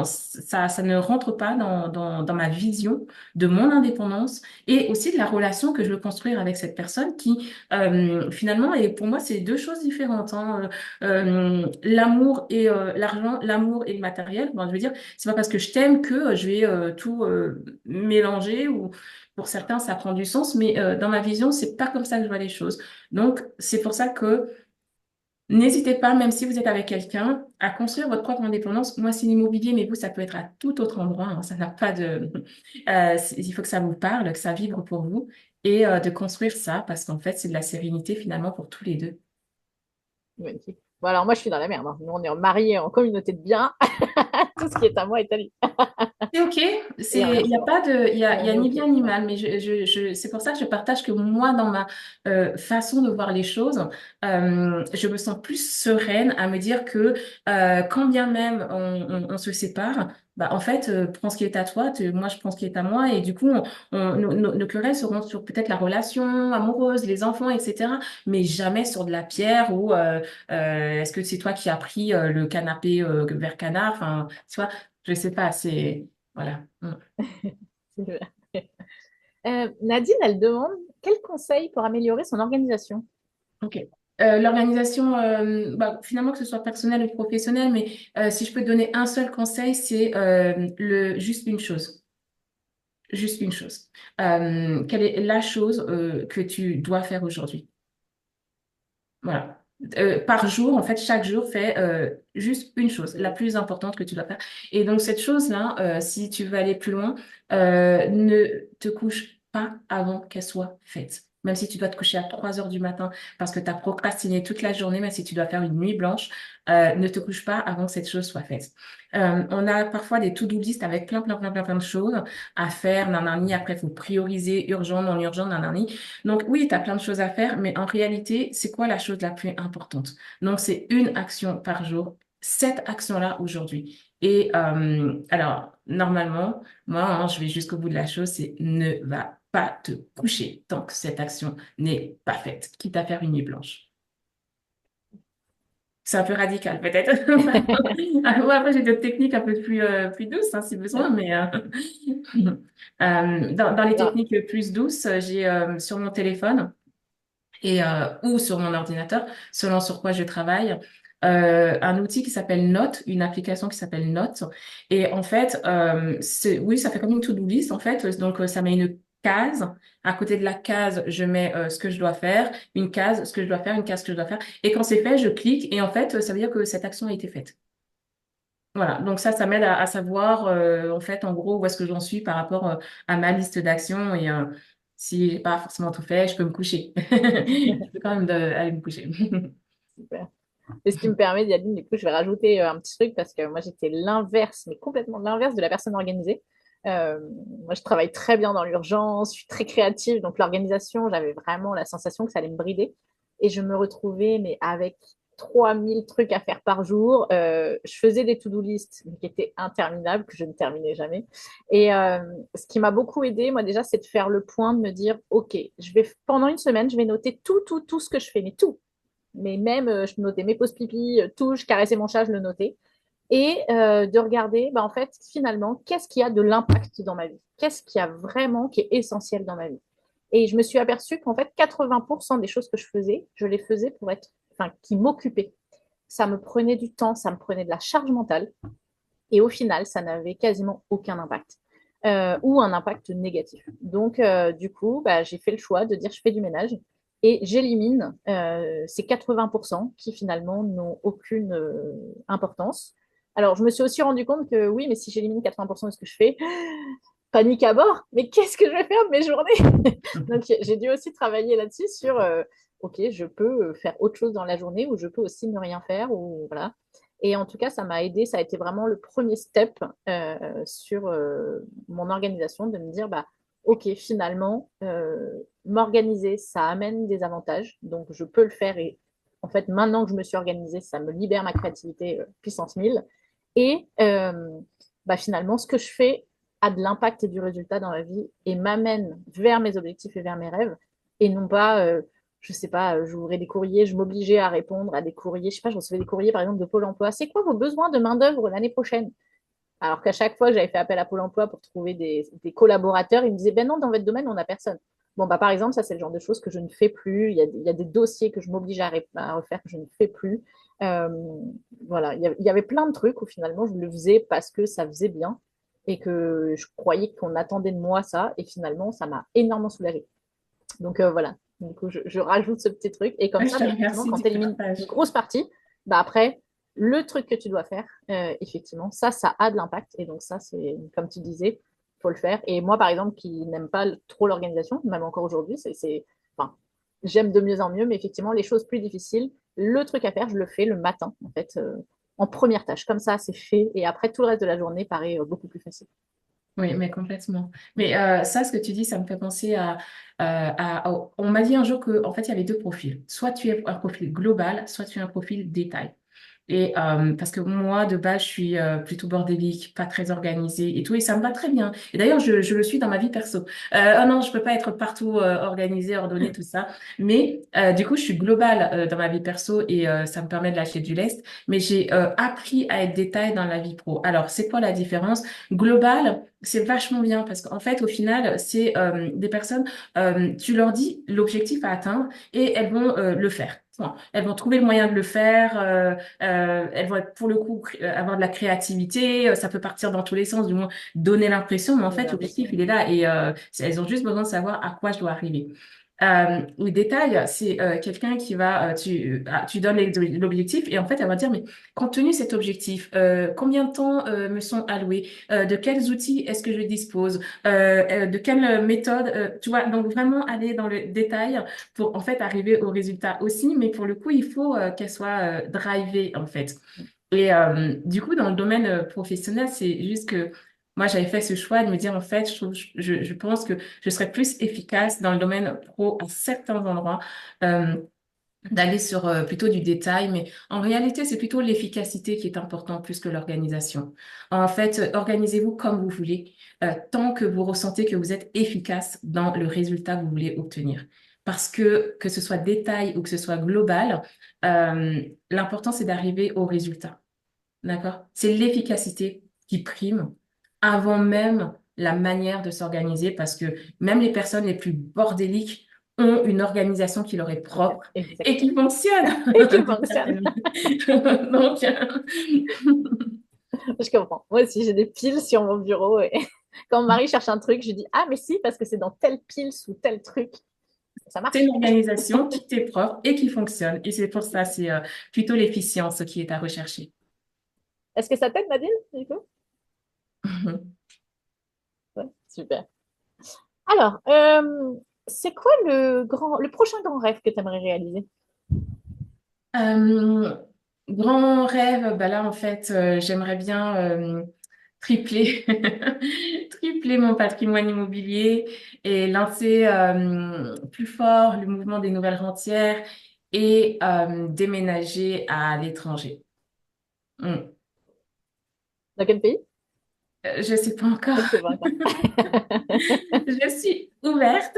ça ne rentre pas dans ma vision de mon indépendance et aussi de la relation que je veux construire avec cette personne qui, finalement, et pour moi, c'est deux choses différentes, hein. L'amour et l'argent, l'amour et le matériel. Bon, je veux dire, c'est pas parce que je t'aime que je vais tout mélanger ou pour certains ça prend du sens, mais dans ma vision c'est pas comme ça que je vois les choses. Donc c'est pour ça que n'hésitez pas, même si vous êtes avec quelqu'un, à construire votre propre indépendance. Moi c'est l'immobilier, mais vous ça peut être à tout autre endroit, hein. Ça n'a pas de, il faut que ça vous parle, que ça vibre pour vous et de construire ça parce qu'en fait c'est de la sérénité finalement pour tous les deux. Magnifique. Bon, alors moi, je suis dans la merde, hein. Nous, on est mariés en communauté de biens. Tout ce qui est à moi est à lui. C'est OK, Il n'y a rien il y a sur. pas de, Et il on y a est ni OK. bien ni Ouais. mal, mais c'est pour ça que je partage que moi, dans ma façon de voir les choses, je me sens plus sereine à me dire que quand bien même on se sépare, bah en fait, prends ce qui est à toi, moi je prends ce qui est à moi, et du coup, nos querelles seront sur peut-être la relation amoureuse, les enfants, etc., mais jamais sur de la pierre ou est-ce que c'est toi qui as pris le canapé vers canard, enfin, tu vois. Je sais pas, c'est voilà. Mm. Nadine, elle demande quel conseil pour améliorer son organisation? Ok. L'organisation, bah, finalement que ce soit personnel ou professionnel, mais si je peux te donner un seul conseil, c'est juste une chose, juste une chose. Quelle est la chose que tu dois faire aujourd'hui? Voilà. Par jour, en fait, chaque jour, fais juste une chose, la plus importante que tu dois faire. Et donc, cette chose-là, si tu veux aller plus loin, ne te couche pas avant qu'elle soit faite. Même si tu dois te coucher à 3 heures du matin parce que tu as procrastiné toute la journée, même si tu dois faire une nuit blanche, ne te couche pas avant que cette chose soit faite. On a parfois des to-do list avec plein de choses à faire, nanani. Après, il faut prioriser urgent, non urgent, nanani. Donc oui, tu as plein de choses à faire, mais en réalité, c'est quoi la chose la plus importante? Donc c'est une action par jour, cette action-là aujourd'hui. Et alors, normalement, moi, hein, je vais jusqu'au bout de la chose, c'est ne va pas te coucher tant que cette action n'est pas faite, quitte à faire une nuit blanche. C'est un peu radical, peut-être. Moi, après, j'ai d'autres techniques un peu plus douces, hein, si besoin, mais dans les Alors, techniques plus douces, j'ai sur mon téléphone, ou sur mon ordinateur, selon sur quoi je travaille. Un outil qui s'appelle Note, une application qui s'appelle Note. Et en fait, oui, ça fait comme une to-do list, en fait. Donc, ça met une case. À côté de la case, je mets ce que je dois faire, une case, ce que je dois faire, une case, ce que je dois faire. Et quand c'est fait, je clique et en fait, ça veut dire que cette action a été faite. Voilà, donc ça m'aide à savoir en fait en gros où est-ce que j'en suis par rapport à ma liste d'actions et si j'ai pas forcément tout fait, je peux me coucher. Je peux quand même aller me coucher. super. Et ce qui me permet d'y aller, du coup, je vais rajouter un petit truc parce que moi, j'étais l'inverse, mais complètement l'inverse de la personne organisée. Euh, Moi, je travaille très bien dans l'urgence, je suis très créative, donc l'organisation, j'avais vraiment la sensation que ça allait me brider. Et je me retrouvais, mais avec 3000 trucs à faire par jour. Je faisais des to-do list qui étaient interminables, que je ne terminais jamais. Et ce qui m'a beaucoup aidé, moi déjà, c'est de faire le point, de me dire, OK, pendant une semaine, je vais noter tout ce que je fais, mais tout, mais même je notais mes pauses pipi, tout, je caressais mon chat, je le notais. Et de regarder, bah, en fait, finalement, qu'est-ce qui a de l'impact dans ma vie? Qu'est-ce qui a vraiment, qui est essentiel dans ma vie? Et je me suis aperçue qu'en fait, 80% des choses que je les faisais pour être, enfin, qui m'occupaient. Ça me prenait du temps, ça me prenait de la charge mentale. Et au final, ça n'avait quasiment aucun impact. Ou un impact négatif. Donc, du coup, bah, j'ai fait le choix de dire je fais du ménage et j'élimine ces 80% qui finalement n'ont aucune importance. Alors, je me suis aussi rendu compte que oui, mais si j'élimine 80% de ce que je fais, panique à bord, mais qu'est-ce que je vais faire de mes journées? Donc, j'ai dû aussi travailler là-dessus sur, OK, je peux faire autre chose dans la journée ou je peux aussi ne rien faire. Ou, voilà. Et en tout cas, ça m'a aidé, ça a été vraiment le premier step sur mon organisation, de me dire, bah, OK, finalement, m'organiser, ça amène des avantages, donc je peux le faire. Et en fait, maintenant que je me suis organisée, ça me libère ma créativité puissance 1000. Et bah, finalement, ce que je fais a de l'impact et du résultat dans la vie et m'amène vers mes objectifs et vers mes rêves, et non pas, je sais pas, j'ouvrais des courriers, je m'obligeais à répondre à des courriers, je sais pas, je recevais des courriers par exemple de Pôle emploi. C'est quoi vos besoins de main-d'œuvre l'année prochaine? Alors qu'à chaque fois que j'avais fait appel à Pôle emploi pour trouver des collaborateurs, ils me disaient, ben non, dans votre domaine, on n'a personne. Bon, bah, par exemple, ça, c'est le genre de choses que je ne fais plus. Il y a des dossiers que je m'oblige à refaire que je ne fais plus. Euh, voilà, il y avait plein de trucs où finalement, je le faisais parce que ça faisait bien et que je croyais qu'on attendait de moi ça. Et finalement, ça m'a énormément soulagée. Donc voilà, du coup, je rajoute ce petit truc. Et comme Ouais, je ça, te bah, effectivement, remercie quand du tu élimines une partage. grosse partie, bah, après, le truc que tu dois faire, effectivement, ça a de l'impact. Et donc ça, c'est, comme tu disais, faut le faire. Et moi, par exemple, qui n'aime pas trop l'organisation, même encore aujourd'hui, enfin, j'aime de mieux en mieux, mais effectivement, les choses plus difficiles, le truc à faire, je le fais le matin, en fait. en première tâche. Comme ça, c'est fait. Et après, tout le reste de la journée paraît beaucoup plus facile. Oui, mais complètement. Mais ça, ce que tu dis, ça me fait penser on m'a dit un jour que, en fait, il y avait deux profils. Soit tu es un profil global, soit tu es un profil détail. Et parce que moi, de base, je suis plutôt bordélique, pas très organisée et tout, et ça me va très bien. Et d'ailleurs, je le suis dans ma vie perso. Oh non, je peux pas être partout organisée, ordonnée, tout ça. Mais du coup, je suis globale dans ma vie perso et ça me permet de lâcher du lest. Mais j'ai appris à être détail dans la vie pro. Alors, c'est quoi la différence? Global, c'est vachement bien parce qu'en fait, au final, c'est des personnes, tu leur dis l'objectif à atteindre et elles vont le faire. Bon, elles vont trouver le moyen de le faire. Elles vont être pour le coup avoir de la créativité, ça peut partir dans tous les sens, du moins donner l'impression, mais en fait Bien l'objectif sûr. il est là et elles ont juste besoin de savoir à quoi je dois arriver. Le détail, c'est quelqu'un qui va, tu donnes l'objectif et en fait elle va dire mais compte tenu de cet objectif, combien de temps me sont alloués, de quels outils est-ce que je dispose, de quelle méthode, tu vois, donc vraiment aller dans le détail pour en fait arriver au résultat aussi, mais pour le coup, il faut qu'elle soit drivée en fait. Et du coup, dans le domaine professionnel, c'est juste que moi, j'avais fait ce choix de me dire en fait, je pense que je serais plus efficace dans le domaine pro à certains endroits. euh, D'aller sur plutôt du détail, mais en réalité, c'est plutôt l'efficacité qui est importante plus que l'organisation. En fait, organisez-vous comme vous voulez, tant que vous ressentez que vous êtes efficace dans le résultat que vous voulez obtenir. Parce que ce soit détail ou que ce soit global, l'important, c'est d'arriver au résultat. D'accord? C'est l'efficacité qui prime avant même la manière de s'organiser parce que même les personnes les plus bordéliques ont une organisation qui leur est propre et qui Exactement. fonctionne. Et qui fonctionne. Donc, Je comprends. Moi aussi, j'ai des piles sur mon bureau et quand mon mari cherche un truc, je dis ah mais si parce que c'est dans telle pile sous tel truc. Ça c'est une marche. organisation qui t'est propre et qui fonctionne. Et c'est pour ça, c'est plutôt l'efficience qui est à rechercher. Est-ce que ça t'aide, Nadine, du coup? Ouais, super. Alors, c'est quoi le prochain grand rêve que tu aimerais réaliser? Euh, Grand rêve, bah là en fait, j'aimerais bien tripler, tripler mon patrimoine immobilier et lancer plus fort le mouvement des nouvelles rentières et déménager à l'étranger. Hmm. Dans quel pays? Je sais pas encore. Je sais pas encore. Je suis ouverte.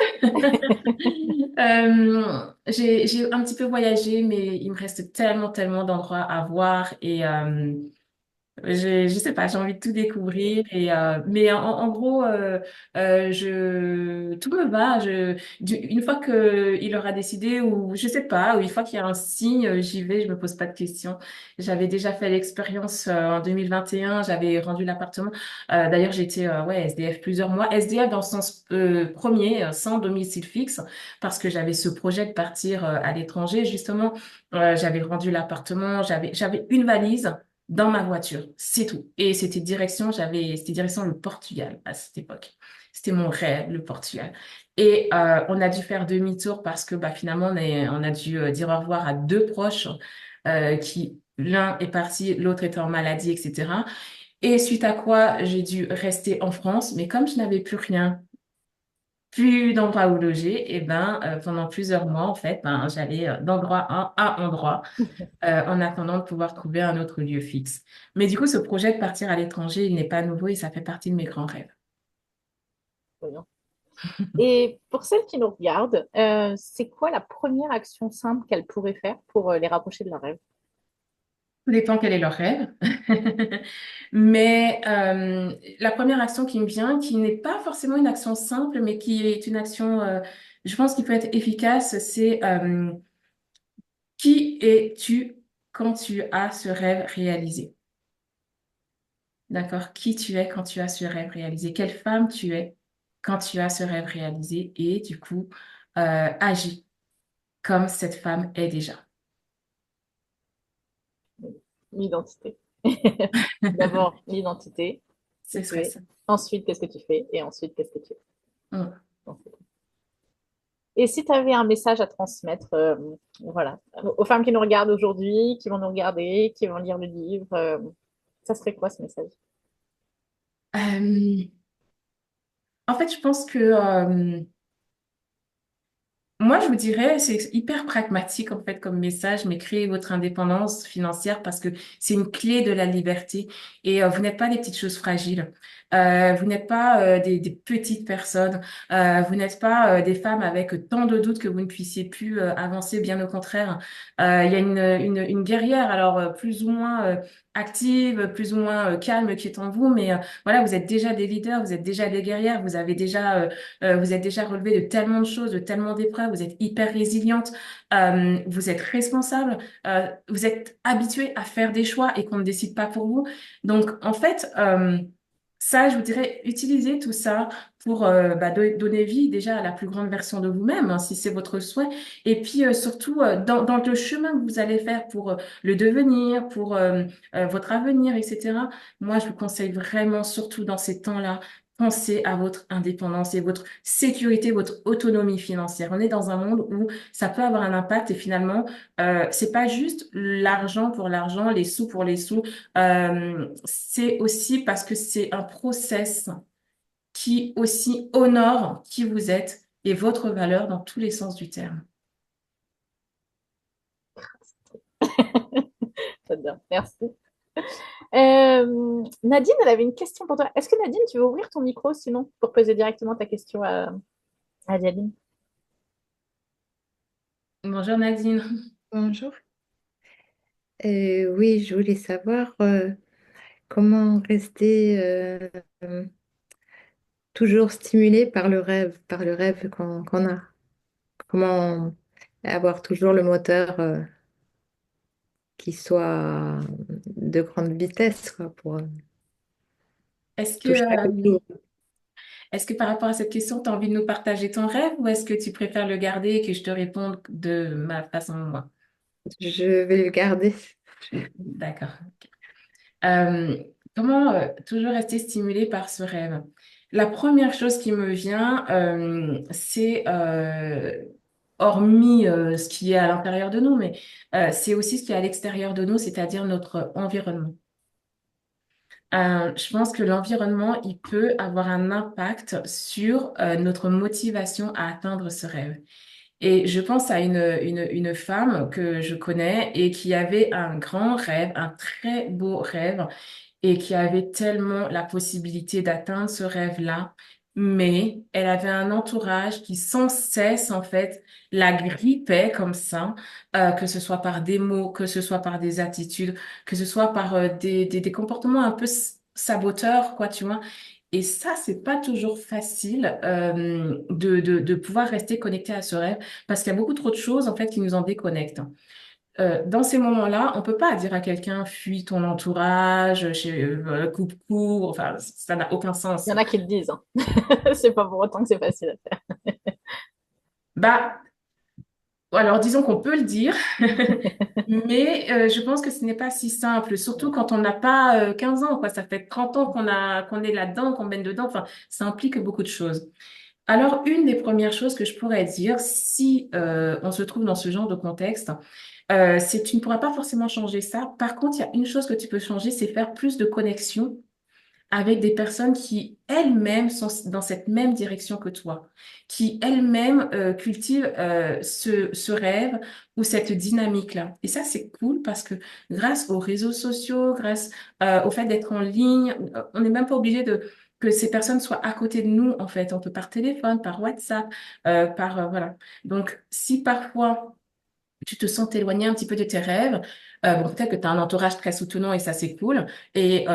J'ai un petit peu voyagé, mais il me reste tellement, tellement d'endroits à voir et je sais pas, j'ai envie de tout découvrir et mais en gros tout me va. Une fois que il aura décidé ou je sais pas ou une fois qu'il y a un signe, j'y vais, je me pose pas de questions. J'avais déjà fait l'expérience en 2021, j'avais rendu l'appartement. D'ailleurs j'étais ouais SDF plusieurs mois, SDF dans le sens premier sans domicile fixe parce que j'avais ce projet de partir à l'étranger justement. J'avais rendu l'appartement, j'avais une valise dans ma voiture, c'est tout. Et c'était direction le Portugal à cette époque. C'était mon rêve, le Portugal. Et on a dû faire demi-tour parce que bah, finalement, on a dû dire au revoir à deux proches qui, l'un est parti, l'autre était en maladie, etc. Et suite à quoi, j'ai dû rester en France. Mais comme je n'avais plus rien, plus d'endroit où loger, et ben pendant plusieurs mois, en fait, ben, j'allais d'endroit un à endroit en attendant de pouvoir trouver un autre lieu fixe. Mais du coup, ce projet de partir à l'étranger, il n'est pas nouveau et ça fait partie de mes grands rêves. Voyons. Et pour celles qui nous regardent, c'est quoi la première action simple qu'elles pourraient faire pour les rapprocher de leur rêve? Tout dépend quel est leur rêve. Mais la première action qui me vient, qui n'est pas forcément une action simple, mais qui est une action, je pense, qui peut être efficace, c'est qui es-tu quand tu as ce rêve réalisé? D'accord? Qui tu es quand tu as ce rêve réalisé? Quelle femme tu es quand tu as ce rêve réalisé? Et du coup, agis comme cette femme est déjà. L'identité. D'abord, l'identité, Ce qui tu serait es. ça. Ensuite, qu'est-ce que tu fais? Et ensuite, qu'est-ce que tu es. Mm. Bon, c'est tout. Et si tu avais un message à transmettre, voilà, aux femmes qui nous regardent aujourd'hui, qui vont nous regarder, qui vont lire le livre, ça serait quoi ce message? Euh, En fait, je pense que moi, je vous dirais, c'est hyper pragmatique en fait comme message, mais créez votre indépendance financière parce que c'est une clé de la liberté et vous n'êtes pas des petites choses fragiles. Vous n'êtes pas des petites personnes. Vous n'êtes pas des femmes avec tant de doutes que vous ne puissiez plus avancer. Bien au contraire, il y a une guerrière, alors plus ou moins active, plus ou moins calme qui est en vous, mais voilà, vous êtes déjà des leaders, vous êtes déjà des guerrières, vous avez déjà vous êtes déjà relevé de tellement de choses, de tellement d'épreuves, vous êtes hyper résiliente, vous êtes responsable, vous êtes habitué à faire des choix et qu'on ne décide pas pour vous. Donc, en fait, ça, je vous dirais, utilisez tout ça pour donner vie déjà à la plus grande version de vous-même, hein, si c'est votre souhait. Et puis, surtout, dans le chemin que vous allez faire pour le devenir, pour votre avenir, etc., moi, je vous conseille vraiment, surtout dans ces temps-là, pensez à votre indépendance et votre sécurité, votre autonomie financière. On est dans un monde où ça peut avoir un impact et finalement, c'est pas juste l'argent pour l'argent, les sous pour les sous. C'est aussi parce que c'est un process qui aussi honore qui vous êtes et votre valeur dans tous les sens du terme. J'adore, merci. Nadine, elle avait une question pour toi. Est-ce que Nadine, tu veux ouvrir ton micro sinon pour poser directement ta question à Dialine? Bonjour Nadine. Bonjour. Oui, je voulais savoir comment rester toujours stimulé par le rêve qu'on a. Comment avoir toujours le moteur qui soit de grande vitesse quoi, pour Est-ce que, toucher à quelque chose. est-ce que par rapport à cette question, tu as envie de nous partager ton rêve ou est-ce que tu préfères le garder et que je te réponde de ma façon, moi? Je vais le garder. D'accord. Euh, Comment toujours rester stimulé par ce rêve? La première chose qui me vient, c'est, hormis ce qui est à l'intérieur de nous, mais c'est aussi ce qui est à l'extérieur de nous, c'est-à-dire notre environnement. Je pense que l'environnement, il peut avoir un impact sur notre motivation à atteindre ce rêve. Et je pense à une femme que je connais et qui avait un grand rêve, un très beau rêve, et qui avait tellement la possibilité d'atteindre ce rêve-là, mais elle avait un entourage qui sans cesse, en fait, la grippait comme ça, que ce soit par des mots, que ce soit par des attitudes, que ce soit par des comportements un peu saboteurs, quoi, tu vois. Et ça, c'est pas toujours facile de pouvoir rester connecté à ce rêve parce qu'il y a beaucoup trop de choses, en fait, qui nous en déconnectent. Dans ces moments-là, on peut pas dire à quelqu'un fuis ton entourage, coupe court, enfin ça n'a aucun Il sens. y en a qui le disent, hein. C'est pas pour autant que c'est facile à faire. Bah alors disons qu'on peut le dire, mais je pense que ce n'est pas si simple, surtout quand on n'a pas 15 ans, quoi. Ça fait 30 ans qu'on est là-dedans, qu'on mène dedans. Enfin, ça implique beaucoup de choses. Alors, une des premières choses que je pourrais dire, si on se trouve dans ce genre de contexte, c'est tu ne pourras pas forcément changer ça. Par contre, il y a une chose que tu peux changer, c'est faire plus de connexions avec des personnes qui elles-mêmes sont dans cette même direction que toi, qui elles-mêmes cultivent ce rêve ou cette dynamique-là. Et ça, c'est cool parce que grâce aux réseaux sociaux, grâce au fait d'être en ligne, on n'est même pas obligé de que ces personnes soient à côté de nous, en fait. On peut par téléphone, par WhatsApp, voilà. Donc, si parfois tu te sens t'éloigner un petit peu de tes rêves. Bon, peut-être que tu as un entourage très soutenant et ça, c'est cool. Et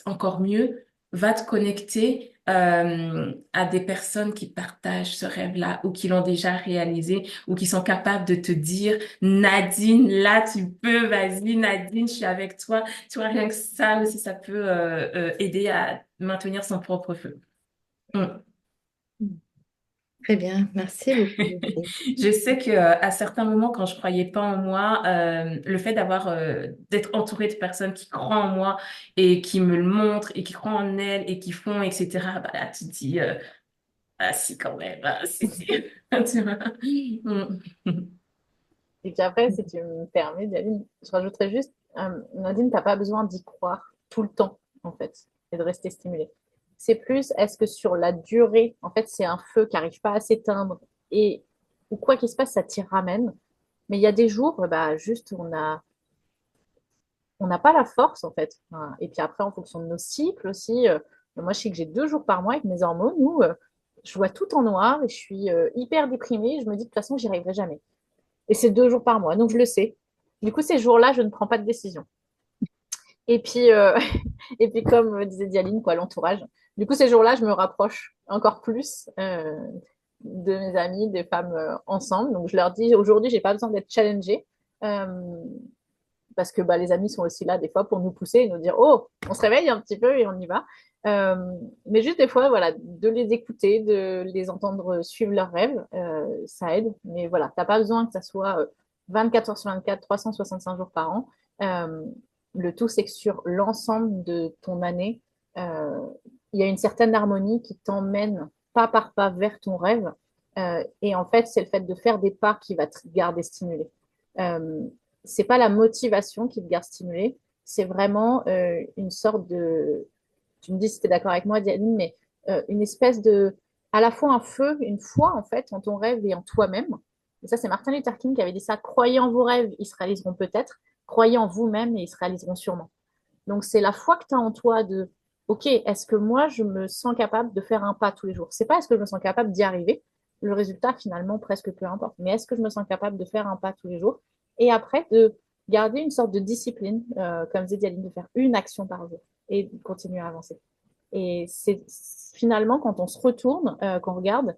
encore mieux, va te connecter à des personnes qui partagent ce rêve-là ou qui l'ont déjà réalisé ou qui sont capables de te dire, Nadine, là, tu peux, vas-y, Nadine, je suis avec toi. Tu vois, rien que ça aussi, ça peut aider à maintenir son propre feu. Mm. Très bien, merci beaucoup. Je sais que à certains moments, quand je croyais pas en moi, le fait d'être entourée de personnes qui croient en moi et qui me le montrent et qui croient en elles et qui font, etc. Bah là, tu te dis, Ah si, quand même. Ah, si, si. Tu vois. Et puis après, si tu me permets, Daline, je rajouterais juste, Nadine, t'as pas besoin d'y croire tout le temps, en fait, et de rester stimulé. C'est plus, est-ce que sur la durée, en fait, c'est un feu qui n'arrive pas à s'éteindre et ou quoi qu'il se passe, ça t'y ramène. Mais il y a des jours, bah, juste, on n'a pas la force, en fait. Voilà. Et puis après, en fonction de nos cycles aussi, moi, je sais que j'ai 2 jours par mois avec mes hormones où je vois tout en noir et je suis hyper déprimée. Je me dis, de toute façon, j'y arriverai jamais. Et c'est 2 jours par mois, donc je le sais. Du coup, ces jours-là, je ne prends pas de décision. Et puis, et puis comme disait Dialine, quoi, l'entourage. Du coup, ces jours-là, je me rapproche encore plus de mes amis, des femmes ensemble. Donc, je leur dis, aujourd'hui, j'ai pas besoin d'être challengée. Euh, parce que bah, les amis sont aussi là des fois pour nous pousser et nous dire, oh, on se réveille un petit peu et on y va. Euh, mais juste des fois, voilà, de les écouter, de les entendre suivre leurs rêves, ça aide. Mais voilà, t'as pas besoin que ça soit 24 heures sur 24, 365 jours par an. Euh, le tout, c'est que sur l'ensemble de ton année, euh, il y a une certaine harmonie qui t'emmène pas par pas vers ton rêve. Et en fait, c'est le fait de faire des pas qui va te garder stimulé. Euh, c'est pas la motivation qui te garde stimulé, c'est vraiment une sorte de, tu me dis si tu es d'accord avec moi, Diane, mais une espèce de, à la fois un feu, une foi en fait en ton rêve et en toi-même. Et ça, c'est Martin Luther King qui avait dit ça. Croyez en vos rêves, ils se réaliseront peut-être. Croyez en vous-même et ils se réaliseront sûrement. Donc, c'est la foi que tu as en toi de, OK, est-ce que moi, je me sens capable de faire un pas tous les jours? C'est pas est-ce que je me sens capable d'y arriver? Le résultat, finalement, presque peu importe. Mais est-ce que je me sens capable de faire un pas tous les jours? Et après, de garder une sorte de discipline, comme disait Dialine, de faire une action par jour et de continuer à avancer. Et c'est finalement, quand on se retourne, qu'on regarde,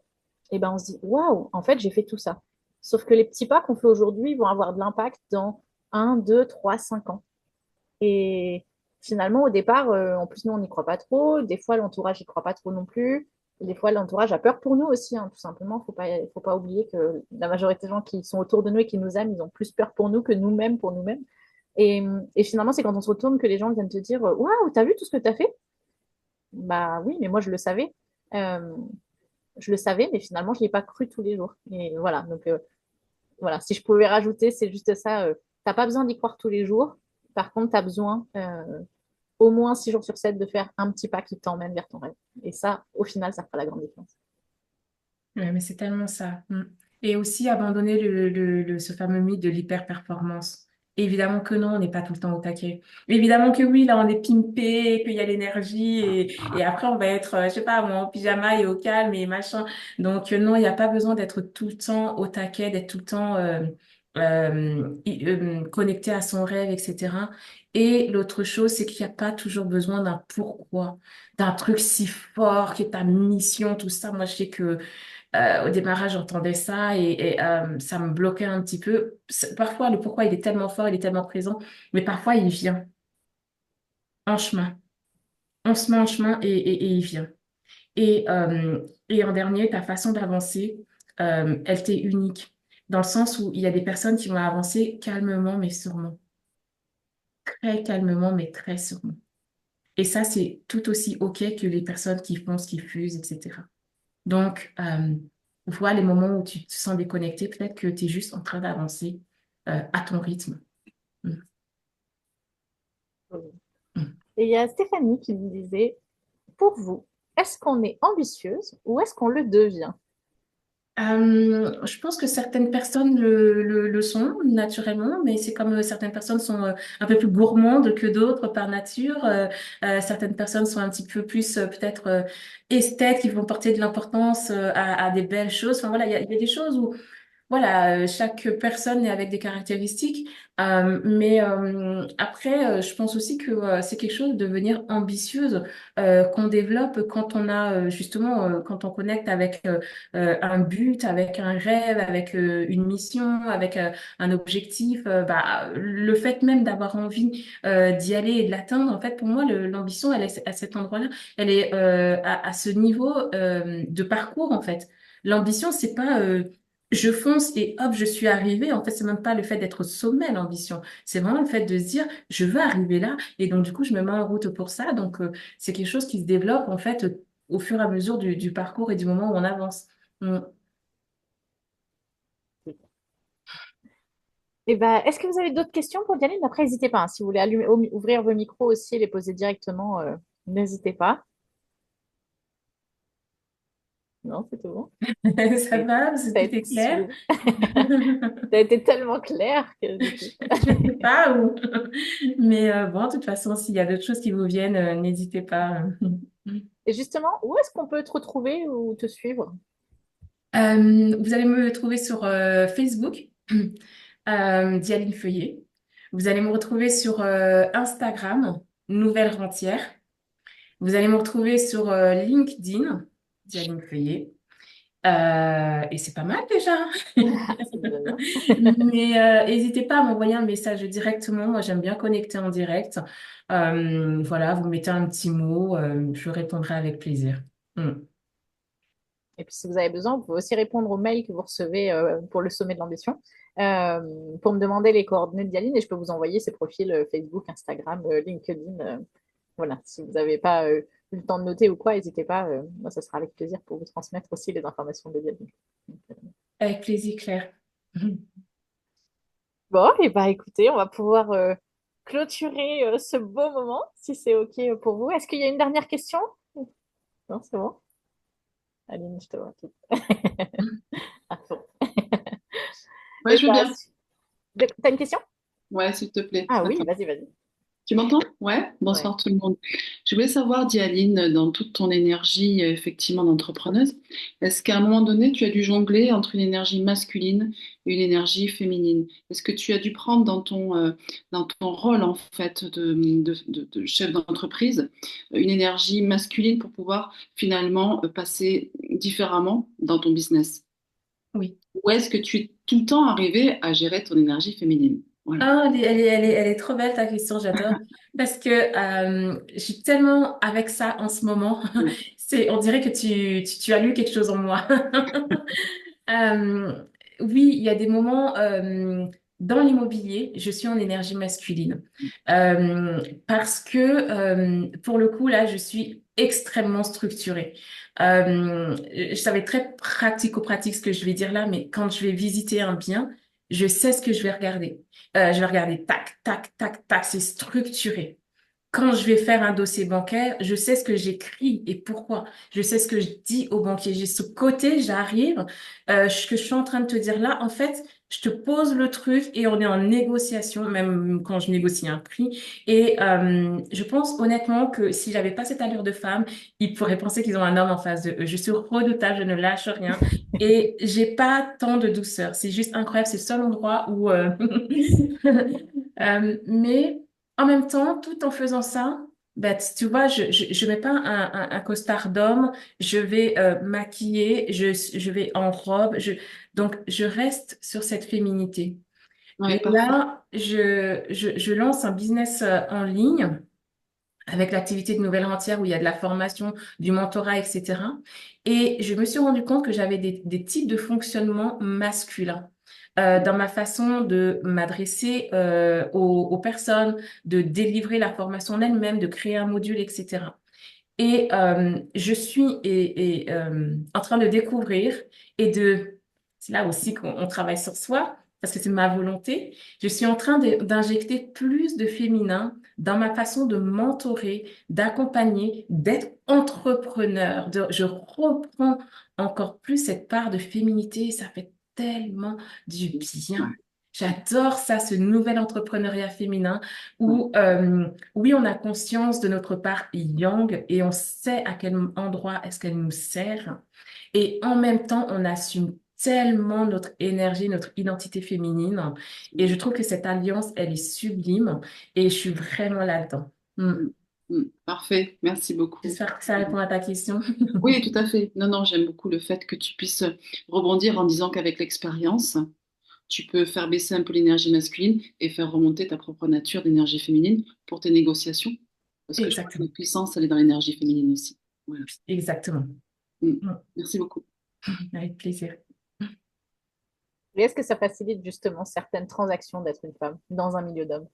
et ben on se dit, waouh, en fait, j'ai fait tout ça. Sauf que les petits pas qu'on fait aujourd'hui vont avoir de l'impact dans 1, 2, 3, 5 ans. Et finalement, au départ, en plus, nous, on n'y croit pas trop. Des fois, l'entourage n'y croit pas trop non plus. Des fois, l'entourage a peur pour nous aussi, hein, tout simplement. Faut pas oublier que la majorité des gens qui sont autour de nous et qui nous aiment, ils ont plus peur pour nous que nous-mêmes pour nous-mêmes. Et finalement, c'est quand on se retourne que les gens viennent te dire, waouh, t'as vu tout ce que t'as fait? Bah oui, mais moi, je le savais. Euh, je le savais, mais finalement, je n'y ai pas cru tous les jours. Et voilà. Donc, voilà. Si je pouvais rajouter, c'est juste ça. T'as pas besoin d'y croire tous les jours. Par contre, tu as besoin au moins 6 jours sur 7 de faire un petit pas qui t'emmène vers ton rêve. Et ça, au final, ça fera la grande différence. Ouais, mais c'est tellement ça. Mm. Et aussi abandonner ce fameux mythe de l'hyper-performance. Évidemment que non, on n'est pas tout le temps au taquet. Évidemment que oui, là, on est pimpé, qu'il y a l'énergie et après, on va être, je sais pas, moi, en pyjama et au calme et machin. Donc, non, il n'y a pas besoin d'être tout le temps au taquet, d'être tout le temps connecté à son rêve, etc. Et l'autre chose, c'est qu'il n'y a pas toujours besoin d'un pourquoi, d'un truc si fort qui est ta mission, tout ça. Moi, je sais que au démarrage, j'entendais ça et ça me bloquait un petit peu. Parfois, le pourquoi, il est tellement fort, il est tellement présent, mais parfois, il vient en chemin. On se met en chemin et il vient. Et en dernier, ta façon d'avancer, elle t'est unique, dans le sens où il y a des personnes qui vont avancer calmement, mais sûrement. Très calmement, mais très sûrement. Et ça, c'est tout aussi OK que les personnes qui foncent, qui fusent, etc. Donc, vois les moments où tu te sens déconnecté, peut-être que tu es juste en train d'avancer à ton rythme. Mm. Mm. Et il y a Stéphanie qui me disait, pour vous, est-ce qu'on est ambitieuse ou est-ce qu'on le devient? Je pense que certaines personnes le sont naturellement, mais c'est comme certaines personnes sont un peu plus gourmandes que d'autres par nature. Certaines personnes sont un petit peu plus peut-être esthètes, qui vont porter de l'importance à des belles choses. Enfin voilà, il y a des choses où voilà, chaque personne est avec des caractéristiques, mais après, je pense aussi que c'est quelque chose de devenir ambitieuse qu'on développe quand on a justement, quand on connecte avec un but, avec un rêve, avec une mission, avec un objectif. Bah, le fait même d'avoir envie d'y aller et de l'atteindre, en fait, pour moi, l'ambition, elle est à cet endroit-là, elle est à ce niveau de parcours, en fait. L'ambition, c'est pas je fonce et hop, je suis arrivée. En fait, c'est même pas le fait d'être au sommet, l'ambition. C'est vraiment le fait de se dire, je veux arriver là. Et donc, du coup, je me mets en route pour ça. Donc, c'est quelque chose qui se développe, en fait, au fur et à mesure du parcours et du moment où on avance. Mm. Et ben, est-ce que vous avez d'autres questions pour Dialine? Après, n'hésitez pas, hein. Si vous voulez ouvrir vos micros aussi et les poser directement, n'hésitez pas. Non, c'est tout bon. Ça Et va, t'as tout est clair? t'as été tellement clair que du coup. Je sais pas où. Mais bon, de toute façon, s'il y a d'autres choses qui vous viennent, n'hésitez pas. Et justement, où est-ce qu'on peut te retrouver ou te suivre? Vous allez me trouver sur Facebook, Dialine Feuillet. Vous allez me retrouver sur Instagram, Nouvelle Rentière. Vous allez me retrouver sur LinkedIn, Dialine Feuillet. Et c'est pas mal déjà. C'est déjà bien. Mais n'hésitez pas à m'envoyer un message directement. Moi, j'aime bien connecter en direct. Voilà, vous mettez un petit mot, je répondrai avec plaisir. Mm. Et puis, si vous avez besoin, vous pouvez aussi répondre aux mails que vous recevez pour le sommet de l'ambition pour me demander les coordonnées de Dialine et je peux vous envoyer ses profils Facebook, Instagram, LinkedIn. Voilà, si vous n'avez pas eu le temps de noter ou quoi, n'hésitez pas. Moi, ça sera avec plaisir pour vous transmettre aussi les informations de Dialine. Donc, Avec plaisir, Claire. bon, et bah écoutez, on va pouvoir clôturer ce beau moment, si c'est OK pour vous. Est-ce qu'il y a une dernière question? Non, c'est bon. Aline, je te vois tout. À fond. Ouais, Et je veux bah, bien. t'as une question? Ouais, s'il te plaît. Ah oui, Attends. vas-y, vas-y. Tu m'entends? Ouais. Ouais. Bonsoir tout le monde. Je voulais savoir, Dialine, dans toute ton énergie, effectivement, d'entrepreneuse, est-ce qu'à un moment donné, tu as dû jongler entre une énergie masculine et une énergie féminine? Est-ce que tu as dû prendre dans ton rôle, en fait, de chef d'entreprise, une énergie masculine pour pouvoir finalement passer différemment dans ton business? Oui. Ou est-ce que tu es tout le temps arrivé à gérer ton énergie féminine? Voilà. Ah, elle est trop belle ta question, j'adore. Parce que je suis tellement avec ça en ce moment. On dirait que tu as lu quelque chose en moi. Euh, oui, il y a des moments dans l'immobilier, je suis en énergie masculine. Parce que pour le coup, là, je suis extrêmement structurée. Ça va être très pratico-pratique ce que je vais dire là, mais quand je vais visiter un bien, je sais ce que je vais regarder. Je vais regarder tac, tac, tac, tac, c'est structuré. Quand je vais faire un dossier bancaire, je sais ce que j'écris et pourquoi. Je sais ce que je dis au banquier. J'ai ce côté, j'arrive, ce que je suis en train de te dire là, en fait, je te pose le truc et on est en négociation, même quand je négocie un prix. Et je pense honnêtement que si j'avais pas cette allure de femme, ils pourraient penser qu'ils ont un homme en face de eux. Je suis redoutable, je ne lâche rien et j'ai pas tant de douceur. C'est juste incroyable. C'est le seul endroit où, mais en même temps, tout en faisant ça, ben, tu vois, je mets pas un costard d'homme, je vais maquiller, je vais en robe, donc je reste sur cette féminité. Ouais, Et parfait. là, je lance un business en ligne avec l'activité de Nouvelle Rentière où il y a de la formation, du mentorat, etc. Et je me suis rendu compte que j'avais des types de fonctionnement masculins dans ma façon de m'adresser aux personnes, de délivrer la formation en elle-même, de créer un module, etc. Et je suis en train de découvrir et c'est là aussi qu'on travaille sur soi, parce que c'est ma volonté. Je suis en train d'injecter plus de féminin dans ma façon de mentorer, d'accompagner, d'être entrepreneur. Je reprends encore plus cette part de féminité et ça fait tellement du bien. J'adore ça, ce nouvel entrepreneuriat féminin où oui, on a conscience de notre part yang et on sait à quel endroit est-ce qu'elle nous sert. Et en même temps, on assume tellement notre énergie, notre identité féminine. Et je trouve que cette alliance, elle est sublime et je suis vraiment là-dedans. Hmm. Mm, Parfait, merci beaucoup. J'espère que ça répond à ta question. Oui, tout à fait. Non, non, j'aime beaucoup le fait que tu puisses rebondir en disant qu'avec l'expérience, tu peux faire baisser un peu l'énergie masculine et faire remonter ta propre nature d'énergie féminine pour tes négociations. Parce que je crois que la Exactement. puissance, elle est dans l'énergie féminine aussi. Voilà. Exactement. Mm. Hmm. Merci beaucoup. Avec plaisir. Et est-ce que ça facilite justement certaines transactions d'être une femme dans un milieu d'hommes?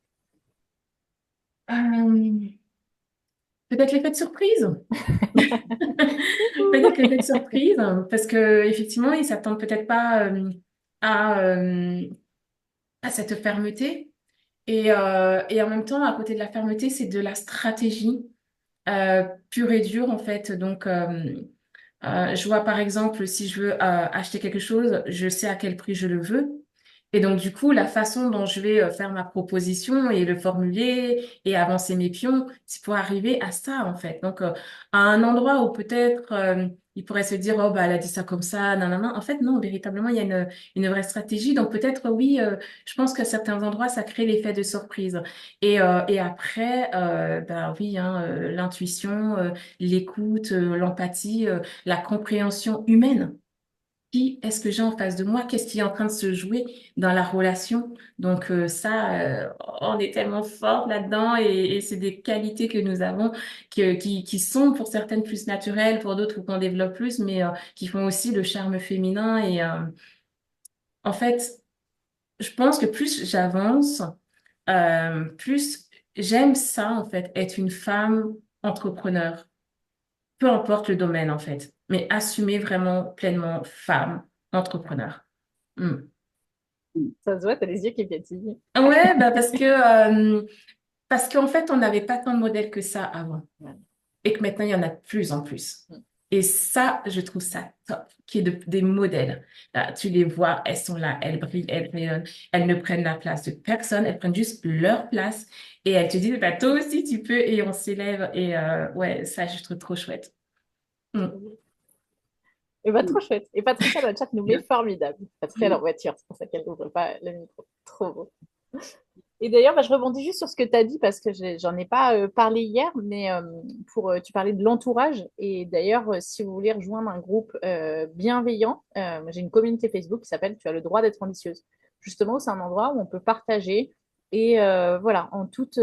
Euh, Peut-être l'effet de surprise. Peut-être l'effet de surprise, parce que effectivement, ils s'attendent peut-être pas à, euh, à cette fermeté. Et en même temps, à côté de la fermeté, c'est de la stratégie pure et dure, en fait. Donc, je vois par exemple, si je veux acheter quelque chose, je sais à quel prix je le veux. Et donc, du coup, la façon dont je vais faire ma proposition et le formuler et avancer mes pions, c'est pour arriver à ça, en fait. Donc, à un endroit où peut-être il pourrait se dire, oh, bah, elle a dit ça comme ça, non, non, non. En fait, non, véritablement, il y a une vraie stratégie. Donc, peut-être, oui, je pense qu'à certains endroits, ça crée l'effet de surprise. Et après, bah oui, hein, l'intuition, l'écoute, l'empathie, la compréhension humaine. Qui est-ce que j'ai en face de moi? Qu'est-ce qui est en train de se jouer dans la relation? Donc ça, on est tellement fort là-dedans et c'est des qualités que nous avons qui sont pour certaines plus naturelles, pour d'autres qu'on développe plus, mais qui font aussi le charme féminin. Et en fait, je pense que plus j'avance, plus j'aime ça, en fait, être une femme entrepreneur, peu importe le domaine, en fait, mais assumer vraiment pleinement femme entrepreneur. Hmm. Ça se voit, t'as les yeux qui pétillent. Ouais, bah parce qu'en fait, on n'avait pas tant de modèles que ça avant. Ouais. Et que maintenant, il y en a de plus en plus. Mm. Et ça, je trouve ça top, qu'il y ait des modèles. Là, tu les vois, elles sont là, elles brillent, elles rayonnent, elles ne prennent la place de personne, elles prennent juste leur place. Et elles te disent, bah, toi aussi, tu peux, et on s'élève. Et ouais, ça, je trouve trop chouette. Mm. Et pas trop chouette. Et Patricia dans le chat nous met formidable. Patricia elle est en Mm. voiture, c'est pour ça qu'elle n'ouvre pas le micro. Trop beau. Et d'ailleurs, bah, je rebondis juste sur ce que tu as dit parce que j'en ai pas parlé hier, mais tu parlais de l'entourage. Et d'ailleurs, si vous voulez rejoindre un groupe bienveillant, j'ai une communauté Facebook qui s'appelle Tu as le droit d'être ambitieuse. Justement, c'est un endroit où on peut partager et voilà, en toute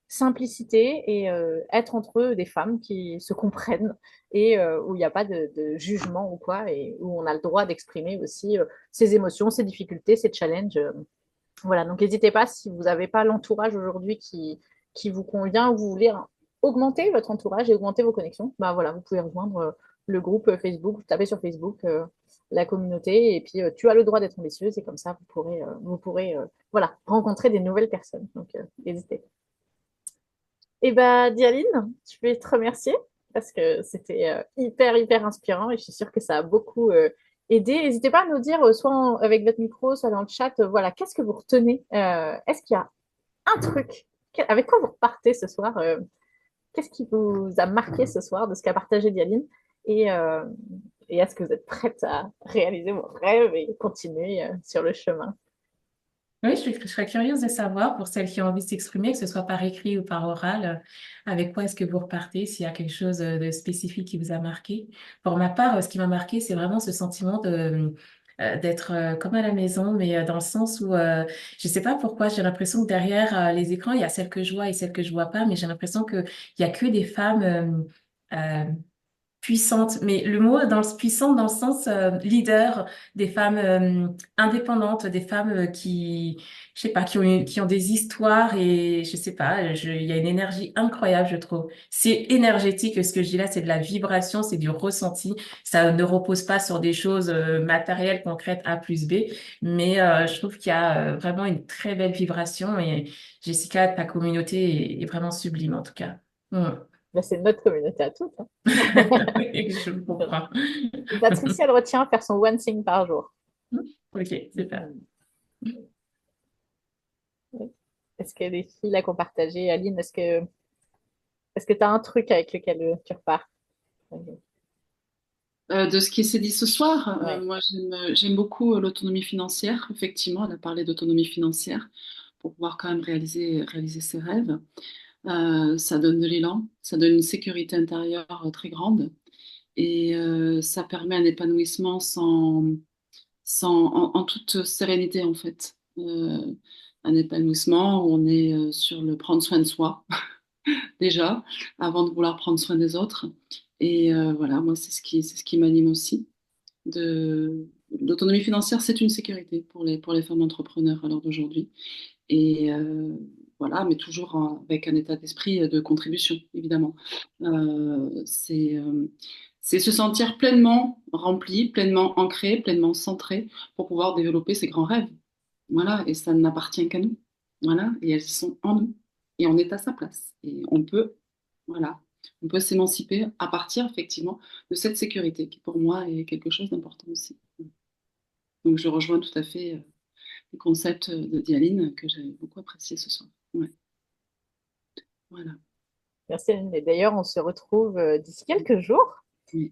simplicité et être entre eux des femmes qui se comprennent et où il n'y a pas de jugement ou quoi, et où on a le droit d'exprimer aussi ses émotions, ses difficultés, ses challenges. Voilà, donc n'hésitez pas si vous n'avez pas l'entourage aujourd'hui qui vous convient ou vous voulez augmenter votre entourage et augmenter vos connexions, bah voilà, vous pouvez rejoindre le groupe Facebook, vous tapez sur Facebook la communauté et puis tu as le droit d'être ambitieuse et comme ça vous pourrez voilà, rencontrer des nouvelles personnes. Donc n'hésitez. Et bah Dialine, je vais te remercier parce que c'était hyper inspirant et je suis sûre que ça a beaucoup aidé. N'hésitez pas à nous dire, soit avec votre micro, soit dans le chat, voilà, qu'est-ce que vous retenez? Est-ce qu'il y a un truc, avec quoi vous repartez ce soir? Qu'est-ce qui vous a marqué ce soir de ce qu'a partagé Dialine? Et, euh, et est-ce que vous êtes prête à réaliser vos rêves et continuer sur le chemin? Oui, je serais curieuse de savoir, pour celles qui ont envie de s'exprimer, que ce soit par écrit ou par oral, avec quoi est-ce que vous repartez, s'il y a quelque chose de spécifique qui vous a marqué. Pour ma part, ce qui m'a marqué, c'est vraiment ce sentiment d'être comme à la maison, mais dans le sens où je sais pas pourquoi, j'ai l'impression que derrière les écrans, il y a celles que je vois et celles que je vois pas, mais j'ai l'impression qu'il y a que des femmes puissante, mais le mot puissante dans le sens leader, des femmes indépendantes, des femmes qui, je sais pas, qui ont des histoires et je sais pas, il y a une énergie incroyable, je trouve. C'est énergétique, ce que je dis là, c'est de la vibration, c'est du ressenti. Ça ne repose pas sur des choses matérielles, concrètes, A plus B, mais je trouve qu'il y a vraiment une très belle vibration et Jessica, ta communauté est vraiment sublime en tout cas. Mm. Ben, c'est notre communauté à toutes, hein. Je comprends. Et Patricia, elle retient faire son one thing par jour. Ok, super. Est-ce que les filles là qu'on partagé, Aline, est-ce que tu as un truc avec lequel tu repars? De ce qui s'est dit ce soir, Ouais. moi j'aime beaucoup l'autonomie financière. Effectivement, elle a parlé d'autonomie financière pour pouvoir quand même réaliser ses rêves. Ça donne de l'élan, ça donne une sécurité intérieure très grande et ça permet un épanouissement en toute sérénité en fait. Un épanouissement où on est sur le prendre soin de soi déjà avant de vouloir prendre soin des autres. Et voilà, moi c'est ce qui m'anime aussi. L'autonomie financière, c'est une sécurité pour les femmes entrepreneurs à l'heure d'aujourd'hui. Et voilà, mais toujours avec un état d'esprit de contribution, évidemment. C'est se sentir pleinement rempli, pleinement ancré, pleinement centré pour pouvoir développer ses grands rêves. Voilà, et ça n'appartient qu'à nous. Voilà, et elles sont en nous. Et on est à sa place. Et on peut, voilà, on peut s'émanciper à partir effectivement de cette sécurité qui pour moi est quelque chose d'important aussi. Donc je rejoins tout à fait les concepts de Dialine que j'ai beaucoup apprécié ce soir. Ouais, voilà. Merci, Aline. Et d'ailleurs, on se retrouve d'ici quelques jours. Oui.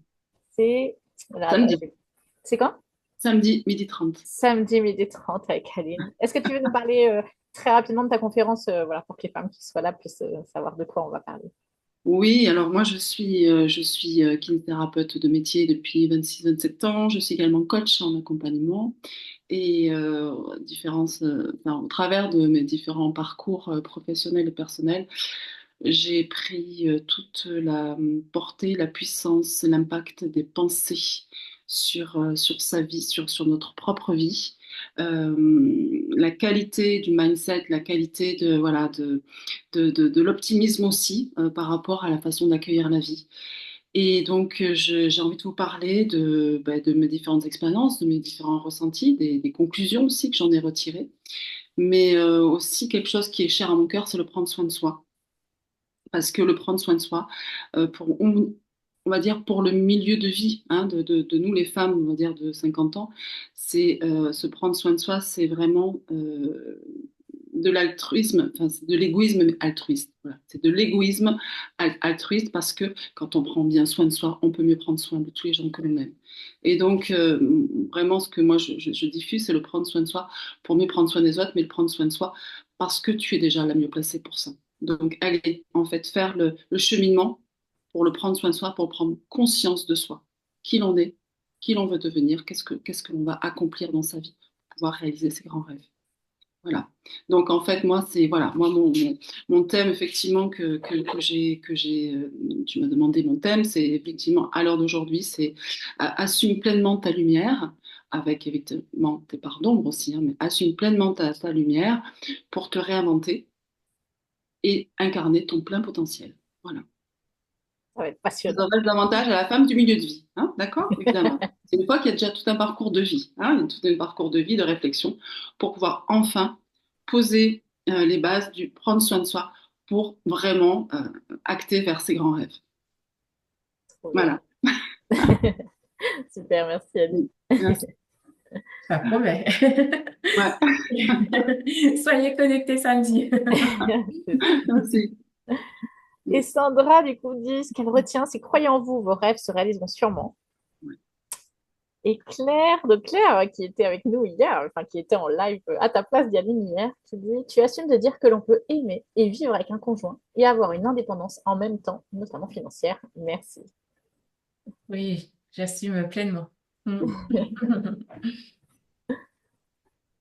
C'est attends, Samedi. C'est quand? Samedi, 12h30. Samedi, 12h30 avec Aline. Est-ce que tu veux nous parler très rapidement de ta conférence, voilà, pour que les femmes qui soient là puissent savoir de quoi on va parler? Oui, alors moi je suis kinésithérapeute de métier depuis 26-27 ans. Je suis également coach en accompagnement et enfin, au travers de mes différents parcours professionnels et personnels, j'ai pris toute la portée, la puissance, l'impact des pensées sur sa vie, sur notre propre vie. La qualité du mindset, la qualité voilà, de l'optimisme aussi par rapport à la façon d'accueillir la vie. Et donc, j'ai envie de vous parler de mes différentes expériences, de mes différents ressentis, des conclusions aussi que j'en ai retirées, mais aussi quelque chose qui est cher à mon cœur, c'est le prendre soin de soi. Parce que le prendre soin de soi, on va dire pour le milieu de vie hein, de nous les femmes, on va dire de 50 ans, c'est se prendre soin de soi, c'est vraiment de l'altruisme, enfin c'est de l'égoïsme altruiste. Voilà. C'est de l'égoïsme altruiste parce que quand on prend bien soin de soi, on peut mieux prendre soin de tous les gens que l'on aime. Et donc vraiment ce que moi je diffuse, c'est le prendre soin de soi pour mieux prendre soin des autres, mais le prendre soin de soi parce que tu es déjà la mieux placée pour ça. Donc, aller en fait faire le cheminement pour le prendre soin de soi, pour prendre conscience de soi, qui l'on est, qui l'on veut devenir, qu'est-ce que l'on va accomplir dans sa vie pour pouvoir réaliser ses grands rêves. Voilà. Donc, en fait, moi, c'est voilà, moi mon thème effectivement tu m'as demandé mon thème, c'est effectivement à l'heure d'aujourd'hui, c'est assume pleinement ta lumière. Avec évidemment tes parts d'ombre aussi, hein, mais assume pleinement ta lumière pour te réinventer et incarner ton plein potentiel. Voilà. Ça va être Ça passionnant. s'adresse davantage à la femme du milieu de vie, hein, d'accord? Évidemment. C'est une fois qu'il y a déjà tout un parcours de vie, hein, tout un parcours de vie, de réflexion, pour pouvoir enfin poser les bases du prendre soin de soi pour vraiment acter vers ses grands rêves. Trop bien. Voilà. Super, merci Aline. Merci. Ça promet. Ouais. Soyez connectés samedi. Merci. Et Sandra, du coup, dit ce qu'elle retient, c'est croyez en vous, vos rêves se réaliseront sûrement. Ouais. Et Claire, de Claire, qui était avec nous hier, enfin qui était en live à ta place d'Yaline hier, qui dit tu assumes de dire que l'on peut aimer et vivre avec un conjoint et avoir une indépendance en même temps, notamment financière. Merci. Oui, j'assume pleinement.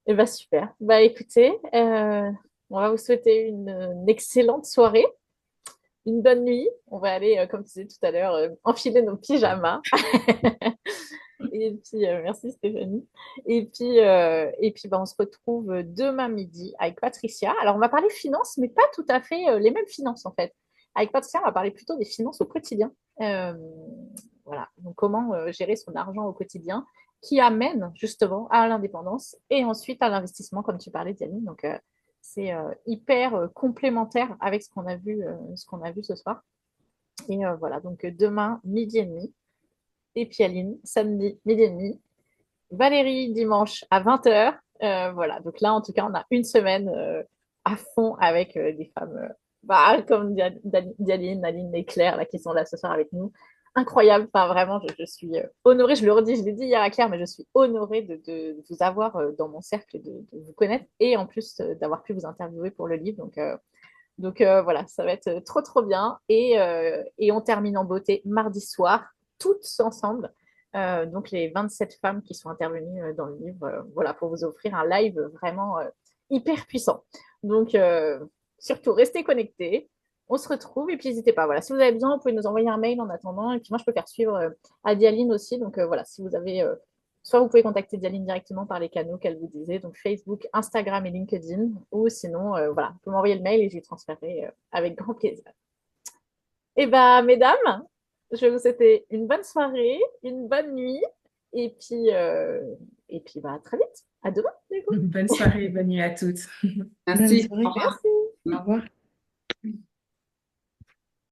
Et bah super. Bah écoutez, on va vous souhaiter une excellente soirée, une bonne nuit. On va aller, comme tu disais tout à l'heure, enfiler nos pyjamas. Et puis, merci Stéphanie. Et puis bah, on se retrouve demain midi avec Patricia. Alors, on va parler finances, mais pas tout à fait les mêmes finances en fait. Avec Patricia, on va parler plutôt des finances au quotidien. Euh, voilà, donc comment gérer son argent au quotidien qui amène justement à l'indépendance et ensuite à l'investissement, comme tu parlais, Diane. Donc, c'est hyper complémentaire avec ce qu'on a vu ce soir. Et voilà, donc demain, midi et demi. Et puis Aline, samedi, midi et demi. Valérie, dimanche à 20h. Voilà, donc là, en tout cas, on a une semaine à fond avec des femmes comme Dialine, Aline et Claire, là, qui sont là ce soir avec nous. Incroyable, enfin, vraiment, je suis honorée, je le redis, je l'ai dit hier à Claire, mais je suis honorée de vous avoir dans mon cercle, de vous connaître et en plus d'avoir pu vous interviewer pour le livre. Donc voilà, ça va être trop trop bien. Et on termine en beauté mardi soir, toutes ensemble. Donc les 27 femmes qui sont intervenues dans le livre, voilà, pour vous offrir un live vraiment hyper puissant. Donc surtout, restez connectés. On se retrouve et puis n'hésitez pas. Voilà, si vous avez besoin, vous pouvez nous envoyer un mail en attendant. Et puis moi, je peux faire suivre à Dialine aussi. Donc voilà, si vous avez soit vous pouvez contacter Dialine directement par les canaux qu'elle vous disait, donc Facebook, Instagram et LinkedIn, ou sinon, voilà, vous pouvez m'envoyer le mail et je lui transférerai avec grand plaisir. Et bien, mesdames, je vais vous souhaiter une bonne soirée, une bonne nuit, et puis bah, à très vite. À demain, du coup. Bonne soirée, bonne nuit à toutes. Merci. Bonne soirée. Au revoir. Au revoir.